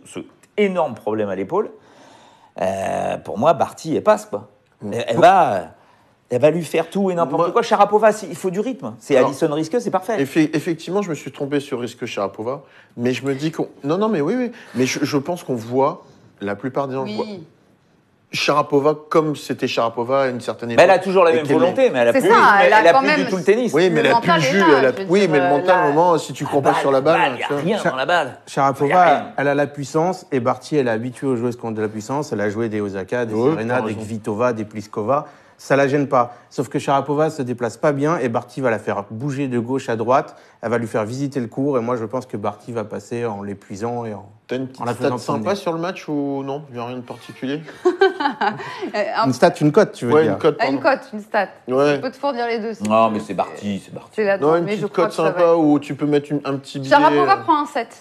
[SPEAKER 2] énorme problème à l'épaule. Pour moi, Barty, elle passe, quoi. Elle va lui faire tout et n'importe
[SPEAKER 3] Moi-
[SPEAKER 2] quoi. Sharapova, il faut du rythme. C'est
[SPEAKER 3] Alors,
[SPEAKER 2] Alison Risqueux, c'est parfait.
[SPEAKER 3] Effectivement, je me suis trompé sur risque Sharapova, mais je me dis qu'on... Non, mais oui. Mais je pense qu'on voit, la plupart des gens voient
[SPEAKER 1] Oui,
[SPEAKER 3] Sharapova comme c'était Sharapova à une certaine époque.
[SPEAKER 2] Mais elle a toujours la
[SPEAKER 3] Et
[SPEAKER 2] même
[SPEAKER 3] qu'elle
[SPEAKER 2] volonté, mais elle a
[SPEAKER 1] C'est
[SPEAKER 2] plus,
[SPEAKER 1] ça,
[SPEAKER 2] mais
[SPEAKER 1] elle a
[SPEAKER 2] elle a
[SPEAKER 1] quand
[SPEAKER 2] plus
[SPEAKER 1] même-
[SPEAKER 2] du tout le tennis.
[SPEAKER 3] Oui, mais
[SPEAKER 1] Le
[SPEAKER 3] elle a plus
[SPEAKER 1] mental
[SPEAKER 3] le
[SPEAKER 1] est
[SPEAKER 3] jus.
[SPEAKER 1] là,
[SPEAKER 3] Elle a...
[SPEAKER 1] je veux
[SPEAKER 3] Oui,
[SPEAKER 1] dire,
[SPEAKER 3] mais le mental,
[SPEAKER 1] la-
[SPEAKER 3] au moment, si tu prends pas sur la balle...
[SPEAKER 2] il n'y a
[SPEAKER 3] tu vois.
[SPEAKER 2] rien dans la balle. Y a
[SPEAKER 4] Sharapova,
[SPEAKER 2] rien.
[SPEAKER 4] elle a la puissance et Barty, elle est habituée aux joueuses qui ont de la puissance. Elle a joué des Osaka, des
[SPEAKER 3] Ouais,
[SPEAKER 4] Serena,
[SPEAKER 3] t'as
[SPEAKER 4] des
[SPEAKER 3] raison.
[SPEAKER 4] Kvitova, des Pliskova. Ça la gêne pas. Sauf que Sharapova se déplace pas bien et Barty va la faire bouger de gauche à droite. Elle va lui faire visiter le court et moi je pense que Barty va passer en l'épuisant et en.
[SPEAKER 3] T'as une
[SPEAKER 4] En
[SPEAKER 3] petite
[SPEAKER 4] la faisant
[SPEAKER 3] stat sympa
[SPEAKER 4] tourner.
[SPEAKER 3] sur le match ou non? Il n'y a rien de particulier?
[SPEAKER 1] Un-
[SPEAKER 4] Une stat, une cote, tu veux
[SPEAKER 3] Ouais,
[SPEAKER 4] dire.
[SPEAKER 3] une cote,
[SPEAKER 1] une
[SPEAKER 3] pardon.
[SPEAKER 1] cote, une stat.
[SPEAKER 3] Ouais.
[SPEAKER 1] Je peux te fournir les deux. si
[SPEAKER 2] Non,
[SPEAKER 1] tu
[SPEAKER 2] mais
[SPEAKER 1] veux.
[SPEAKER 2] c'est Barty, c'est Barty.
[SPEAKER 1] C'est la
[SPEAKER 3] Non, une
[SPEAKER 1] mais je
[SPEAKER 3] petite
[SPEAKER 1] crois
[SPEAKER 3] cote
[SPEAKER 1] que ça va
[SPEAKER 3] sympa où tu peux mettre un petit billet.
[SPEAKER 1] Sharapova prend un 7.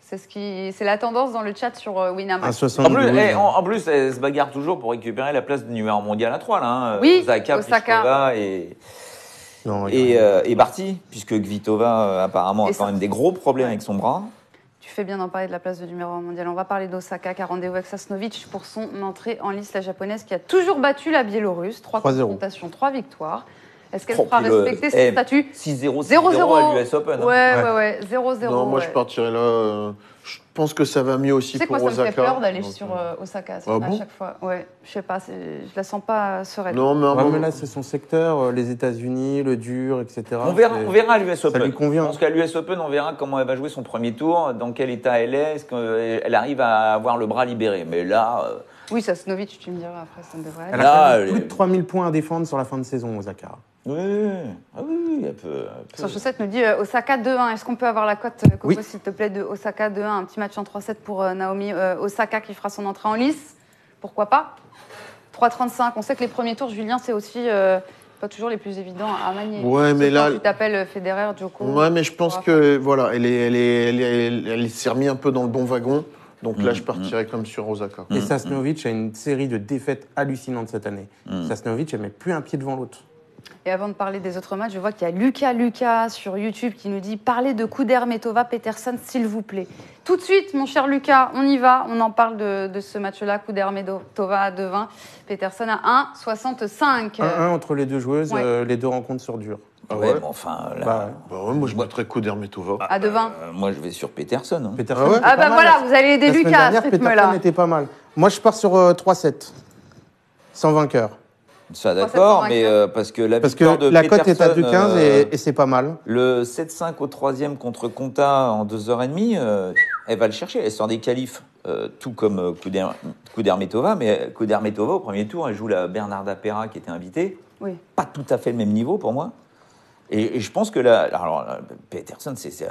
[SPEAKER 1] C'est la tendance dans le chat sur
[SPEAKER 4] Un
[SPEAKER 1] Winamax.
[SPEAKER 4] 72.
[SPEAKER 2] En plus, elle se bagarre toujours pour récupérer la place de numéro mondial à 3, là. Hein.
[SPEAKER 1] Oui,
[SPEAKER 2] Osaka,
[SPEAKER 1] Osaka.
[SPEAKER 2] Pliskova et
[SPEAKER 4] Non, il y a rien.
[SPEAKER 2] Barty, puisque Kvitova, apparemment,
[SPEAKER 1] Et
[SPEAKER 2] a
[SPEAKER 1] ça-
[SPEAKER 2] quand même des gros problèmes
[SPEAKER 1] Ouais.
[SPEAKER 2] avec son bras.
[SPEAKER 1] Tu fais bien d'en parler de la place de numéro 1 mondial. On va parler d'Osaka qui a rendez-vous avec Sasnovic pour son entrée en lice, la japonaise qui a toujours battu la Biélorusse. 3
[SPEAKER 4] 3-0.
[SPEAKER 1] confrontations, 3 victoires. Est-ce qu'elle
[SPEAKER 2] Oh,
[SPEAKER 1] fera
[SPEAKER 2] puis le-
[SPEAKER 1] respecter ses statuts
[SPEAKER 2] 6-0,
[SPEAKER 1] 0-0
[SPEAKER 2] à l'US Open. hein.
[SPEAKER 1] Ouais, 0-0.
[SPEAKER 3] Non, moi je
[SPEAKER 1] ouais.
[SPEAKER 3] partirais là. Je pense que ça va mieux aussi
[SPEAKER 1] Tu sais
[SPEAKER 3] pour
[SPEAKER 1] quoi, ça me
[SPEAKER 3] Osaka.
[SPEAKER 1] fait peur d'aller
[SPEAKER 3] Donc,
[SPEAKER 1] sur Osaka
[SPEAKER 3] Ah
[SPEAKER 1] à
[SPEAKER 3] bon
[SPEAKER 1] chaque fois. Ouais, je sais pas, je la sens pas sereine.
[SPEAKER 3] Non, mais à un
[SPEAKER 4] Ouais,
[SPEAKER 3] moment-
[SPEAKER 4] mais là, c'est son secteur, les États-unis, le dur, etc.
[SPEAKER 2] On verra à l'US Open.
[SPEAKER 4] lui convient.
[SPEAKER 2] Je pense qu'à l'US Open, on verra comment elle va jouer son premier tour, dans quel état elle est, est-ce qu'elle arrive à avoir le bras libéré. Mais là,
[SPEAKER 1] Oui, Sasnovic, tu me diras après, ça me devrait
[SPEAKER 4] Elle
[SPEAKER 1] aller.
[SPEAKER 4] a
[SPEAKER 2] Là,
[SPEAKER 4] quand même plus
[SPEAKER 2] elle-
[SPEAKER 4] de 3000 points à défendre sur la fin de saison, Osaka.
[SPEAKER 2] Oui, ah oui, elle peut.
[SPEAKER 1] Sans chaussette nous dit Osaka 2-1. Est-ce qu'on peut avoir la cote, Coco,
[SPEAKER 4] Oui.
[SPEAKER 1] s'il te plaît, de Osaka 2-1? Un petit match en 3-7 pour Naomi Osaka qui fera son entrée en lice. Pourquoi pas? 3,35. On sait que les premiers tours, Julien, c'est aussi pas toujours les plus évidents à manier.
[SPEAKER 3] Ouais, mais
[SPEAKER 1] Sauf
[SPEAKER 3] là-
[SPEAKER 1] quand tu t'appelles Federer, Djoko.
[SPEAKER 3] Ouais, mais je pense que voilà, elle s'est remis un peu dans le bon wagon. Donc là, je partirais comme sur Osaka.
[SPEAKER 4] Et Sasnovic a une série de défaites hallucinantes cette année. Sasnovic, elle met plus un pied devant l'autre.
[SPEAKER 1] Et avant de parler des autres matchs, je vois qu'il y a Lucas sur YouTube qui nous dit « Parlez de Kudermetova, Peterson, s'il vous plaît ». Tout de suite, mon cher Lucas, on y va. On en parle de ce match-là. Kudermetova à 2,20, Peterson à 1,65.
[SPEAKER 4] 1-1 entre les deux joueuses,
[SPEAKER 1] Ouais.
[SPEAKER 4] les deux rencontres sur dur.
[SPEAKER 3] Ah
[SPEAKER 2] Ouais,
[SPEAKER 3] ouais.
[SPEAKER 2] mais enfin, là,
[SPEAKER 4] Bah,
[SPEAKER 3] Bah ouais, moi je mettrais Kudermetova.
[SPEAKER 1] À 2,20.
[SPEAKER 2] moi je vais sur Peterson. Hein.
[SPEAKER 4] Peterson
[SPEAKER 3] Ah ouais
[SPEAKER 4] était
[SPEAKER 1] Ah
[SPEAKER 4] pas
[SPEAKER 1] bah
[SPEAKER 4] mal
[SPEAKER 1] voilà,
[SPEAKER 4] la-
[SPEAKER 1] vous allez aider
[SPEAKER 4] la semaine
[SPEAKER 1] Lucas à ce
[SPEAKER 4] dernière, Peterson
[SPEAKER 1] rythme-là.
[SPEAKER 4] était pas mal. Moi, je pars sur 3-7. Sans vainqueur.
[SPEAKER 2] Ça,
[SPEAKER 1] 3,7
[SPEAKER 2] d'accord,
[SPEAKER 1] sur
[SPEAKER 2] mais
[SPEAKER 1] 24.
[SPEAKER 2] parce que la
[SPEAKER 4] Parce
[SPEAKER 2] victoire
[SPEAKER 4] que
[SPEAKER 2] de
[SPEAKER 4] la cote est à
[SPEAKER 2] Peterson,
[SPEAKER 4] 2,15 et c'est pas mal.
[SPEAKER 2] le 7-5 au 3e contre Konta en 2h30, elle va le chercher. Elle sort des qualifs, tout comme Kudermetova, mais Kudermetova, au premier tour, elle joue la Bernarda Pera qui était invitée.
[SPEAKER 1] Oui.
[SPEAKER 2] Pas tout à fait le même niveau pour moi. Et je pense que là, Peterson, c'est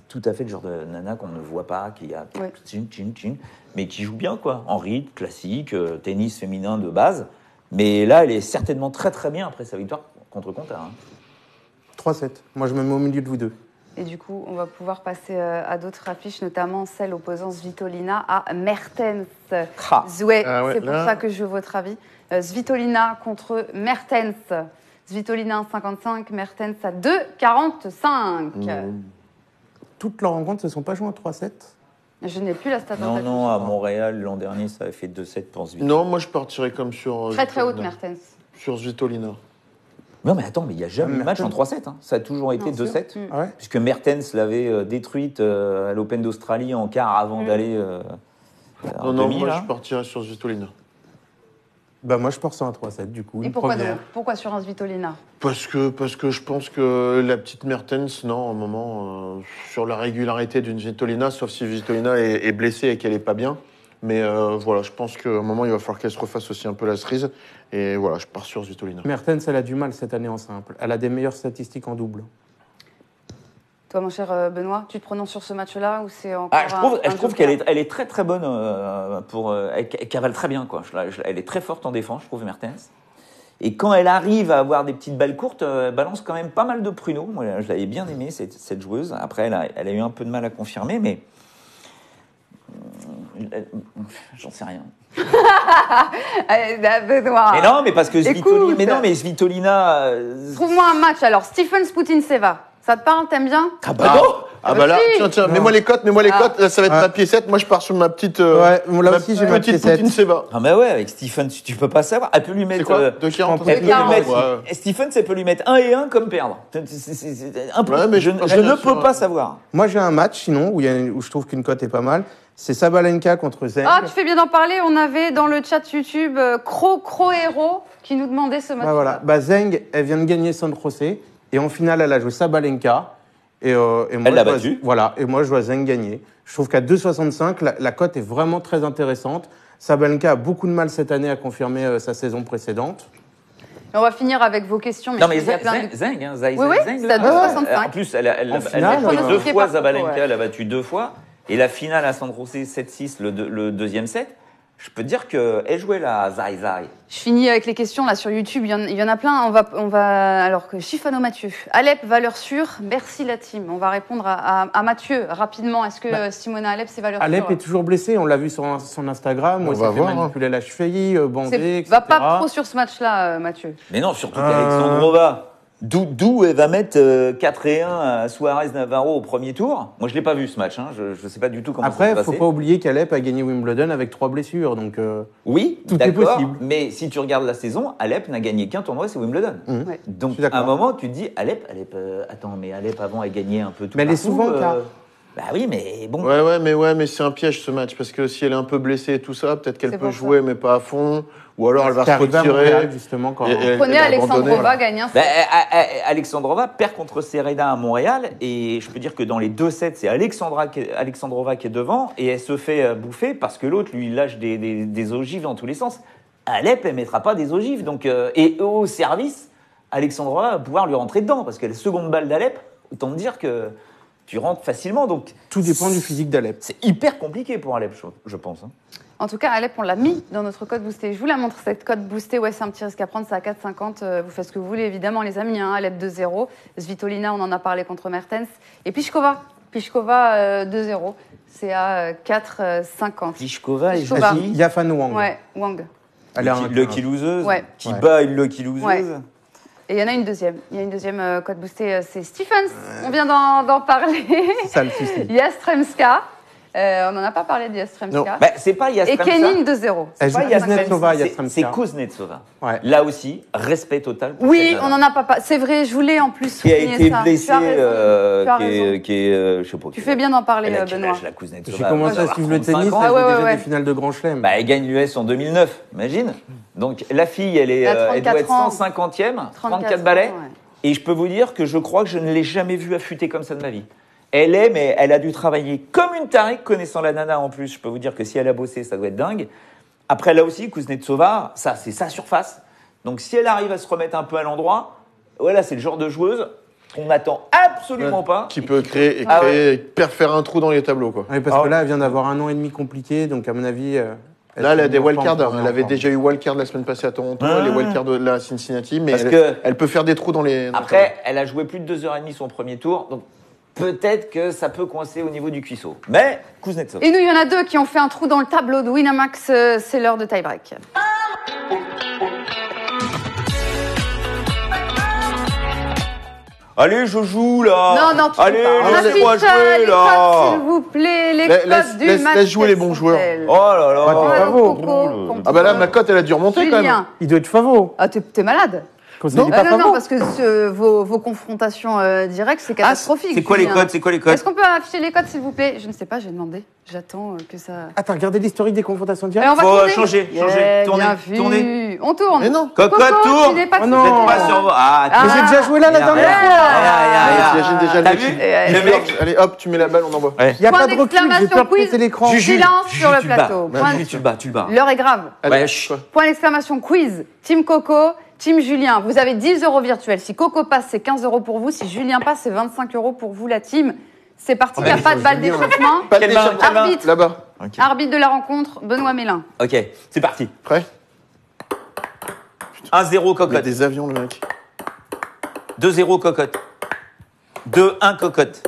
[SPEAKER 2] tout à fait le genre de nana qu'on ne voit pas, qui a
[SPEAKER 1] Ouais.
[SPEAKER 2] tchin, mais qui joue bien, quoi, en rythme, classique, tennis féminin de base. Mais là, elle est certainement très très bien après sa victoire contre Konta. Hein.
[SPEAKER 4] 3-7. Moi, je me mets au milieu de vous deux.
[SPEAKER 1] Et du coup, on va pouvoir passer à d'autres affiches, notamment celle opposant Svitolina à Mertens.
[SPEAKER 2] Ah.
[SPEAKER 1] Ouais,
[SPEAKER 3] Ah ouais,
[SPEAKER 1] c'est pour
[SPEAKER 3] là-
[SPEAKER 1] ça que je veux votre avis. Svitolina contre Mertens. Svitolina 1,55, Mertens à 2,45.
[SPEAKER 4] Toutes leurs rencontres ne se sont pas jouées en 3-7.
[SPEAKER 1] Je n'ai plus la stat en
[SPEAKER 2] Non,
[SPEAKER 1] tête.
[SPEAKER 2] non, à Montréal, l'an dernier, ça avait fait 2-7 pour Svitolina.
[SPEAKER 3] Non, moi je partirais comme sur.
[SPEAKER 1] Très très haute,
[SPEAKER 3] Svitolina.
[SPEAKER 1] Mertens.
[SPEAKER 3] Sur Svitolina.
[SPEAKER 2] Non, mais attends, mais il n'y a jamais eu de match en 3-7. Hein. Ça a toujours été
[SPEAKER 1] Bien sûr.
[SPEAKER 2] 2-7.
[SPEAKER 1] Mm.
[SPEAKER 4] Ah ouais.
[SPEAKER 2] Puisque Mertens l'avait détruite à l'Open d'Australie en quart avant d'aller en
[SPEAKER 3] Non, non,
[SPEAKER 2] demi.
[SPEAKER 3] moi
[SPEAKER 2] là.
[SPEAKER 3] je partirais sur Svitolina.
[SPEAKER 4] Bah, moi, je pars sur un 3-7, du coup.
[SPEAKER 1] Et
[SPEAKER 4] Une
[SPEAKER 1] pourquoi
[SPEAKER 4] première.
[SPEAKER 1] donc? Pourquoi sur un Svitolina?
[SPEAKER 3] Parce que je pense que la petite Mertens, non, à un moment, sur la régularité d'une Svitolina, sauf si Svitolina est blessée et qu'elle est pas bien. Mais voilà, je pense qu'à un moment, il va falloir qu'elle se refasse aussi un peu la cerise. Et voilà, je pars sur Svitolina.
[SPEAKER 4] Mertens, elle a du mal cette année en simple. Elle a des meilleures statistiques en double.
[SPEAKER 1] Toi, mon cher Benoît, tu te prononces sur ce match-là ou c'est encore
[SPEAKER 2] Ah, je trouve
[SPEAKER 1] un joker?
[SPEAKER 2] qu'elle est très très bonne elle cavale très bien, quoi. Elle est très forte en défense, je trouve, Mertens. Et quand elle arrive à avoir des petites balles courtes, elle balance quand même pas mal de pruneaux. Moi, je l'avais bien aimée, cette joueuse. Après, elle a eu un peu de mal à confirmer, mais j'en sais rien.
[SPEAKER 1] Allez, Benoît.
[SPEAKER 2] Mais non, mais parce que
[SPEAKER 1] Écoute.
[SPEAKER 2] Svitolina.
[SPEAKER 1] Trouve-moi un match alors. Stephen Sputinseva. Ça te parle? T'aimes bien?
[SPEAKER 2] Ah bah non.
[SPEAKER 3] Ah bah là,
[SPEAKER 1] si.
[SPEAKER 3] tiens,
[SPEAKER 4] Non.
[SPEAKER 3] mets-moi les cotes, Là, ça va être
[SPEAKER 4] Ah.
[SPEAKER 3] ma piécette. Moi, je pars sur ma petite.
[SPEAKER 4] Ouais, là aussi, j'ai ma
[SPEAKER 3] petite
[SPEAKER 4] piécette.
[SPEAKER 3] Poutine Seva.
[SPEAKER 2] Ah bah ouais, avec Stephen, tu peux pas savoir. Elle peut lui
[SPEAKER 3] C'est
[SPEAKER 2] mettre.
[SPEAKER 3] quoi 2,40
[SPEAKER 2] Elle peut lui
[SPEAKER 1] 2,40.
[SPEAKER 2] mettre.
[SPEAKER 3] Ouais.
[SPEAKER 2] Stephen, ça peut lui mettre 1 et 1 comme perdre. C'est impossible.
[SPEAKER 3] Ouais, mais
[SPEAKER 2] je
[SPEAKER 3] je pense
[SPEAKER 2] je ne
[SPEAKER 3] bien sûr.
[SPEAKER 2] peux pas savoir.
[SPEAKER 4] Moi, j'ai un match, sinon, où je trouve qu'une cote est pas mal. C'est Sabalenka contre Zeng.
[SPEAKER 1] Ah, tu fais bien d'en parler. On avait dans le chat YouTube Cro Hero qui nous demandait ce match.
[SPEAKER 4] Bah voilà. Bah, Zeng, elle vient de gagner San José. Et en finale, elle a joué Sabalenka. Et moi,
[SPEAKER 2] Elle l'a
[SPEAKER 4] je vois-
[SPEAKER 2] battue.
[SPEAKER 4] Voilà. Et moi, je vois Zeng gagner. Je trouve qu'à 2,65, la cote est vraiment très intéressante. Sabalenka a beaucoup de mal cette année à confirmer sa saison précédente.
[SPEAKER 1] Et on va finir avec vos questions.
[SPEAKER 2] Non, mais
[SPEAKER 1] il y a plein de-
[SPEAKER 2] Zeng, hein,
[SPEAKER 1] Oui, oui,
[SPEAKER 2] Zeng,
[SPEAKER 1] c'est
[SPEAKER 2] là.
[SPEAKER 1] à 2,65.
[SPEAKER 2] En plus, elle a
[SPEAKER 4] En
[SPEAKER 2] battu
[SPEAKER 4] finale,
[SPEAKER 2] deux
[SPEAKER 1] ouais.
[SPEAKER 2] fois
[SPEAKER 1] Par
[SPEAKER 2] Zabalenka,
[SPEAKER 1] contre, ouais.
[SPEAKER 2] elle a battu 2 fois. Et la finale à San José 7-6, le deuxième set, je peux te dire qu'elle jouait la Zai Zai.
[SPEAKER 1] Je finis avec les questions là sur YouTube. Il y en a plein. On va alors que Chifano Mathieu. Alep, valeur sûre. Merci la team. On va répondre à Mathieu rapidement. Est-ce que Simona Alep, c'est valeur
[SPEAKER 4] Alep
[SPEAKER 1] sûre?
[SPEAKER 4] est toujours blessé, on l'a vu sur son Instagram, où
[SPEAKER 3] On
[SPEAKER 4] il
[SPEAKER 3] va
[SPEAKER 4] s'est fait
[SPEAKER 3] voir, hein.
[SPEAKER 4] manipuler la cheville, bandé, etc.
[SPEAKER 1] Va pas trop sur ce match-là, Mathieu.
[SPEAKER 2] Mais non, surtout qu'Alexandrova, d'où elle va mettre 4 et 1 à Suarez Navarro au premier tour. Moi, je l'ai pas vu ce match. Hein. Je ne sais pas du tout comment
[SPEAKER 4] Après,
[SPEAKER 2] ça s'est
[SPEAKER 4] faut
[SPEAKER 2] passé.
[SPEAKER 4] pas oublier qu'Alep a gagné Wimbledon avec 3 blessures, donc
[SPEAKER 2] Oui,
[SPEAKER 4] Tout est
[SPEAKER 2] d'accord,
[SPEAKER 4] possible.
[SPEAKER 2] mais si tu regardes la saison, Alep n'a gagné qu'un tournoi, c'est Wimbledon.
[SPEAKER 1] Ouais.
[SPEAKER 2] Donc
[SPEAKER 4] Je suis d'accord.
[SPEAKER 2] à un moment, tu te dis, Alep, attends, mais Alep avant, elle gagnait un peu tout
[SPEAKER 4] Mais elle est
[SPEAKER 2] partout,
[SPEAKER 4] souvent quart.
[SPEAKER 2] Bah oui, mais bon.
[SPEAKER 3] Ouais, mais c'est un piège ce match parce que si elle est un peu blessée et tout ça, peut-être qu'elle
[SPEAKER 1] C'est
[SPEAKER 3] peut
[SPEAKER 1] pour ça.
[SPEAKER 3] jouer mais pas à fond, ou alors elle va
[SPEAKER 4] qui
[SPEAKER 3] se
[SPEAKER 4] arrive à
[SPEAKER 3] retirer.
[SPEAKER 4] Montréal, justement, quand...
[SPEAKER 3] Et- et-
[SPEAKER 1] Prenez
[SPEAKER 3] elle a abandonné,
[SPEAKER 1] Alexandrova,
[SPEAKER 3] voilà.
[SPEAKER 1] gagne un
[SPEAKER 2] Bah,
[SPEAKER 1] set.
[SPEAKER 2] Alexandrova perd contre Serena à Montréal et je peux dire que dans les 2 sets, c'est Alexandrova qui est devant et elle se fait bouffer parce que l'autre lui lâche des ogives dans tous les sens. Alep, elle mettra pas des ogives. Donc, et au service, Alexandrova va pouvoir lui rentrer dedans, parce que la seconde balle d'Alep, autant te dire que tu rentres facilement. Donc,
[SPEAKER 4] Tout dépend du physique d'Alep.
[SPEAKER 2] c'est hyper compliqué pour Alep, je pense. Hein.
[SPEAKER 1] En tout cas, Alep, on l'a mis dans notre code boosté. Je vous la montre, cette code boosté. Ouais, c'est un petit risque à prendre, c'est à 4,50. Vous faites ce que vous voulez, évidemment, les amis. Hein. Alep 2-0. Svitolina, on en a parlé contre Mertens. Et Pliskova. Pliskova 2-0. C'est à 4,50.
[SPEAKER 2] Pliskova et
[SPEAKER 1] Pliskova.
[SPEAKER 2] Jackie,
[SPEAKER 4] Yafan Wang.
[SPEAKER 1] Ouais, Wang.
[SPEAKER 4] Elle est
[SPEAKER 2] Lucky loseuse,
[SPEAKER 1] Ouais.
[SPEAKER 2] qui
[SPEAKER 4] Ouais.
[SPEAKER 2] bat une Lucky loseuse.
[SPEAKER 1] Ouais. Et il y en a une deuxième. Il y a une deuxième code boosté, c'est Stephens. On vient d'en parler.
[SPEAKER 4] C'est ça le souci.
[SPEAKER 1] Yastremska. On n'en a pas parlé de Yastremska.
[SPEAKER 2] Bah, c'est pas
[SPEAKER 1] Et
[SPEAKER 2] Yastremska.
[SPEAKER 1] Kenin 2-0.
[SPEAKER 4] Elle
[SPEAKER 2] C'est pas
[SPEAKER 4] joue
[SPEAKER 2] Yastremska,
[SPEAKER 4] Kuznetsova,
[SPEAKER 2] c'est
[SPEAKER 4] Yastremska.
[SPEAKER 2] Kuznetsova.
[SPEAKER 4] Ouais.
[SPEAKER 2] Là aussi, respect total. pour
[SPEAKER 1] Oui,
[SPEAKER 2] cette
[SPEAKER 1] on
[SPEAKER 2] nana.
[SPEAKER 1] n'en a pas. C'est vrai, je voulais en plus
[SPEAKER 2] Qui a
[SPEAKER 1] souligner
[SPEAKER 2] été
[SPEAKER 1] ça.
[SPEAKER 2] blessée,
[SPEAKER 1] Tu as raison. Tu as raison.
[SPEAKER 2] qui est, je sais pas.
[SPEAKER 1] Tu fais bien d'en parler,
[SPEAKER 2] Elle a quel
[SPEAKER 1] Benoît.
[SPEAKER 2] âge, la Kuznetsova?
[SPEAKER 4] J'ai commencé
[SPEAKER 2] Elle doit
[SPEAKER 4] à suivre le
[SPEAKER 2] avoir 35
[SPEAKER 4] tennis,
[SPEAKER 2] ans.
[SPEAKER 4] elle
[SPEAKER 1] Ah ouais,
[SPEAKER 4] joue déjà
[SPEAKER 1] ouais.
[SPEAKER 4] des finales de Grand Chelem.
[SPEAKER 2] Bah, elle gagne l'US en 2009, imagine. Donc la fille, elle
[SPEAKER 1] Elle a
[SPEAKER 2] doit être
[SPEAKER 1] 34 ans.
[SPEAKER 2] 150e, 34
[SPEAKER 1] ans,
[SPEAKER 2] balais.
[SPEAKER 1] ouais.
[SPEAKER 2] Et je peux vous dire que je crois que je ne l'ai jamais vue affûtée comme ça de ma vie. Mais elle a dû travailler comme une tarée, connaissant la nana en plus. Je peux vous dire que si elle a bossé, ça doit être dingue. Après, là aussi, Kuznetsova, ça, c'est sa surface. Donc si elle arrive à se remettre un peu à l'endroit, voilà, c'est le genre de joueuse qu'on n'attend absolument pas.
[SPEAKER 3] Qui peut créer,
[SPEAKER 2] Ah
[SPEAKER 3] faire un trou dans les tableaux, quoi.
[SPEAKER 4] Oui, parce
[SPEAKER 2] Ah
[SPEAKER 4] que
[SPEAKER 2] ouais.
[SPEAKER 4] là, elle vient d'avoir un an et demi compliqué, donc à mon avis.
[SPEAKER 3] Là, elle a des
[SPEAKER 4] est en forme,
[SPEAKER 3] wildcards.
[SPEAKER 4] elle est
[SPEAKER 3] Elle
[SPEAKER 4] en
[SPEAKER 3] avait
[SPEAKER 4] forme.
[SPEAKER 3] déjà eu wildcard la semaine passée à Toronto,
[SPEAKER 2] Ah.
[SPEAKER 3] les wildcards là à Cincinnati, mais
[SPEAKER 2] Parce
[SPEAKER 3] elle,
[SPEAKER 2] que-
[SPEAKER 3] elle peut faire des trous dans les. dans le
[SPEAKER 2] Après, elle a joué plus de 2h30 son premier tour, donc peut-être que ça peut coincer au niveau du cuisseau. Mais Kuznetsova.
[SPEAKER 1] Et nous, il y en a deux qui ont fait un trou dans le tableau de Winamax. C'est l'heure de tie-break.
[SPEAKER 2] Allez, je joue là.
[SPEAKER 1] Non, tu
[SPEAKER 2] Allez,
[SPEAKER 1] peux pas. On
[SPEAKER 2] laissez-moi
[SPEAKER 1] affiche,
[SPEAKER 2] jouer
[SPEAKER 1] les
[SPEAKER 2] là.
[SPEAKER 1] codes, s'il vous plaît. Les
[SPEAKER 3] Laisse-
[SPEAKER 1] codes du
[SPEAKER 3] laisse-
[SPEAKER 1] match.
[SPEAKER 3] laisse jouer les
[SPEAKER 1] quels
[SPEAKER 3] bons joueurs.
[SPEAKER 1] sont-elles
[SPEAKER 2] Oh là là.
[SPEAKER 4] Ouais,
[SPEAKER 1] Alors,
[SPEAKER 4] Bravo.
[SPEAKER 1] Coco,
[SPEAKER 3] Ah bah là, ma cote, elle a dû remonter quand même.
[SPEAKER 1] Julien.
[SPEAKER 4] Il doit être favori.
[SPEAKER 1] Ah, t'es malade.
[SPEAKER 4] Cause il est pas
[SPEAKER 1] Non,
[SPEAKER 4] favori.
[SPEAKER 1] parce que vos confrontations directes, c'est catastrophique.
[SPEAKER 2] C'est quoi les
[SPEAKER 1] Julien.
[SPEAKER 2] codes? C'est quoi les codes?
[SPEAKER 1] Est-ce qu'on peut afficher les codes, s'il vous plaît? Je ne sais pas, j'ai demandé. J'attends que ça...
[SPEAKER 4] Attends, regardez l'historique des confrontations
[SPEAKER 1] Allez,
[SPEAKER 4] directes.
[SPEAKER 1] on va
[SPEAKER 2] Faut
[SPEAKER 1] tourner.
[SPEAKER 2] changer,
[SPEAKER 1] Yeah,
[SPEAKER 2] tourner,
[SPEAKER 1] bien vu.
[SPEAKER 2] tourner.
[SPEAKER 1] On tourne.
[SPEAKER 3] Mais non.
[SPEAKER 2] Cocotte,
[SPEAKER 1] Coco,
[SPEAKER 2] tourne.
[SPEAKER 1] tu n'es pas
[SPEAKER 4] Oh
[SPEAKER 1] tout
[SPEAKER 4] non.
[SPEAKER 1] seul.
[SPEAKER 2] Faites pas sur vos- Ah,
[SPEAKER 1] Ah.
[SPEAKER 4] Mais j'ai déjà joué là la dernière fois.
[SPEAKER 3] T'imagines déjà le
[SPEAKER 2] T'as
[SPEAKER 3] mec.
[SPEAKER 2] vu
[SPEAKER 3] qui-
[SPEAKER 2] le mec?
[SPEAKER 3] Allez, hop, tu mets la balle, on envoie.
[SPEAKER 2] Ouais.
[SPEAKER 4] Il n'y a
[SPEAKER 1] Point
[SPEAKER 4] pas de recul, j'ai
[SPEAKER 1] d'exclamation,
[SPEAKER 4] peur de
[SPEAKER 1] quiz.
[SPEAKER 4] péter l'écran.
[SPEAKER 2] Juju,
[SPEAKER 1] Silence sur le
[SPEAKER 2] tu le bats.
[SPEAKER 1] plateau. Point-
[SPEAKER 2] Juju, tu le bats, tu le bats.
[SPEAKER 1] L'heure est grave.
[SPEAKER 3] Allez,
[SPEAKER 2] Ouais, chut.
[SPEAKER 3] quoi.
[SPEAKER 1] Point d'exclamation quiz. Team Coco, Team Julien. Vous avez 10 € virtuels. Si Coco passe, c'est 15 € pour vous. Si Julien passe, c'est 25 € pour vous, la team. C'est parti. Il n'y a
[SPEAKER 4] mais
[SPEAKER 1] pas
[SPEAKER 4] faut
[SPEAKER 1] de balle
[SPEAKER 4] Julien.
[SPEAKER 1] d'échauffement.
[SPEAKER 3] Pas de
[SPEAKER 2] Quelle main,
[SPEAKER 3] déchauffement.
[SPEAKER 2] quelle main
[SPEAKER 1] Arbitre.
[SPEAKER 3] Là-bas.
[SPEAKER 1] Arbitre de la rencontre, Benoît Mélin.
[SPEAKER 2] Ok, c'est parti.
[SPEAKER 3] Prêt
[SPEAKER 2] 1-0
[SPEAKER 3] Il y a
[SPEAKER 2] cocotte.
[SPEAKER 3] des avions, le mec.
[SPEAKER 2] 2-0 cocotte. 2-1 cocotte.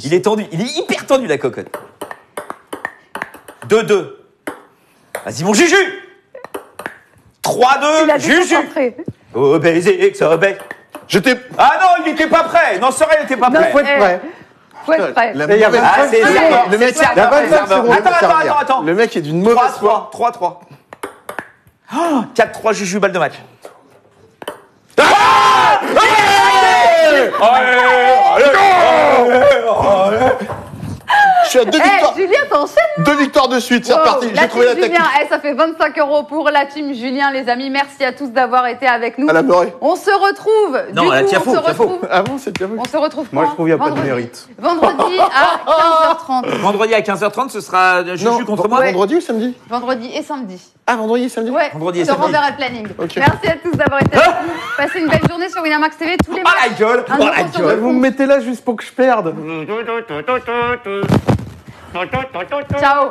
[SPEAKER 2] Il est tendu, il est hyper tendu la cocotte. 2-2. Vas-y mon Juju.
[SPEAKER 1] Il
[SPEAKER 2] 3-2,
[SPEAKER 1] a
[SPEAKER 2] Juju.
[SPEAKER 1] déconcentré.
[SPEAKER 2] Oh baiser, que ça baise.
[SPEAKER 3] J'étais.
[SPEAKER 2] Ah non, il n'était pas prêt. Non, Sorel n'était pas
[SPEAKER 1] Non,
[SPEAKER 2] prêt.
[SPEAKER 4] Faut être prêt.
[SPEAKER 1] Faut être prêt.
[SPEAKER 3] La
[SPEAKER 4] il y a
[SPEAKER 3] mauvaise-
[SPEAKER 2] Ah, c'est
[SPEAKER 1] Allez,
[SPEAKER 2] serveur,
[SPEAKER 3] le mec-
[SPEAKER 2] c'est
[SPEAKER 3] il y a
[SPEAKER 2] serveur,
[SPEAKER 3] 25
[SPEAKER 2] c'est serveur.
[SPEAKER 3] secondes.
[SPEAKER 2] Attends.
[SPEAKER 3] Le mec est d'une mauvaise foi.
[SPEAKER 2] 3-3. 4-3 Juju, balle de match.
[SPEAKER 3] Je suis à deux
[SPEAKER 1] Eh,
[SPEAKER 3] victoires.
[SPEAKER 1] Julien, t'enchaînes.
[SPEAKER 3] 2 victoires de suite, c'est
[SPEAKER 1] Wow,
[SPEAKER 3] reparti.
[SPEAKER 1] la
[SPEAKER 3] J'ai trouvé la
[SPEAKER 1] team
[SPEAKER 3] technique.
[SPEAKER 1] Julien, ça fait 25 € pour la team Julien, les amis. Merci à tous d'avoir été avec nous.
[SPEAKER 3] À la Murray.
[SPEAKER 1] On se retrouve.
[SPEAKER 2] Non,
[SPEAKER 1] du
[SPEAKER 2] à la
[SPEAKER 1] coup,
[SPEAKER 2] Tiafo,
[SPEAKER 1] on se
[SPEAKER 2] Tiafo.
[SPEAKER 1] retrouve.
[SPEAKER 3] Ah bon, c'est bien vu.
[SPEAKER 1] On se retrouve
[SPEAKER 4] Moi,
[SPEAKER 1] quand
[SPEAKER 4] je trouve qu'il n'y a pas de
[SPEAKER 1] Vendredi.
[SPEAKER 4] mérite.
[SPEAKER 1] Vendredi à 15h30.
[SPEAKER 2] Vendredi à 15h30, ce sera Juju
[SPEAKER 3] Non,
[SPEAKER 2] contre moi.
[SPEAKER 3] vendredi ou samedi
[SPEAKER 1] Vendredi et samedi.
[SPEAKER 3] Ah, vendredi et samedi
[SPEAKER 1] Ouais,
[SPEAKER 2] Vendredi et
[SPEAKER 1] je te
[SPEAKER 2] samedi.
[SPEAKER 1] renverrai le planning.
[SPEAKER 3] Ok.
[SPEAKER 1] Merci à tous d'avoir été avec nous. Passez une belle journée sur Winamax TV tous les
[SPEAKER 2] Oh la
[SPEAKER 1] matchs.
[SPEAKER 2] gueule,
[SPEAKER 1] Un
[SPEAKER 2] oh la
[SPEAKER 1] nouveau sur
[SPEAKER 2] gueule.
[SPEAKER 1] le
[SPEAKER 4] Vous me mettez là juste pour que je perde.
[SPEAKER 1] Ciao.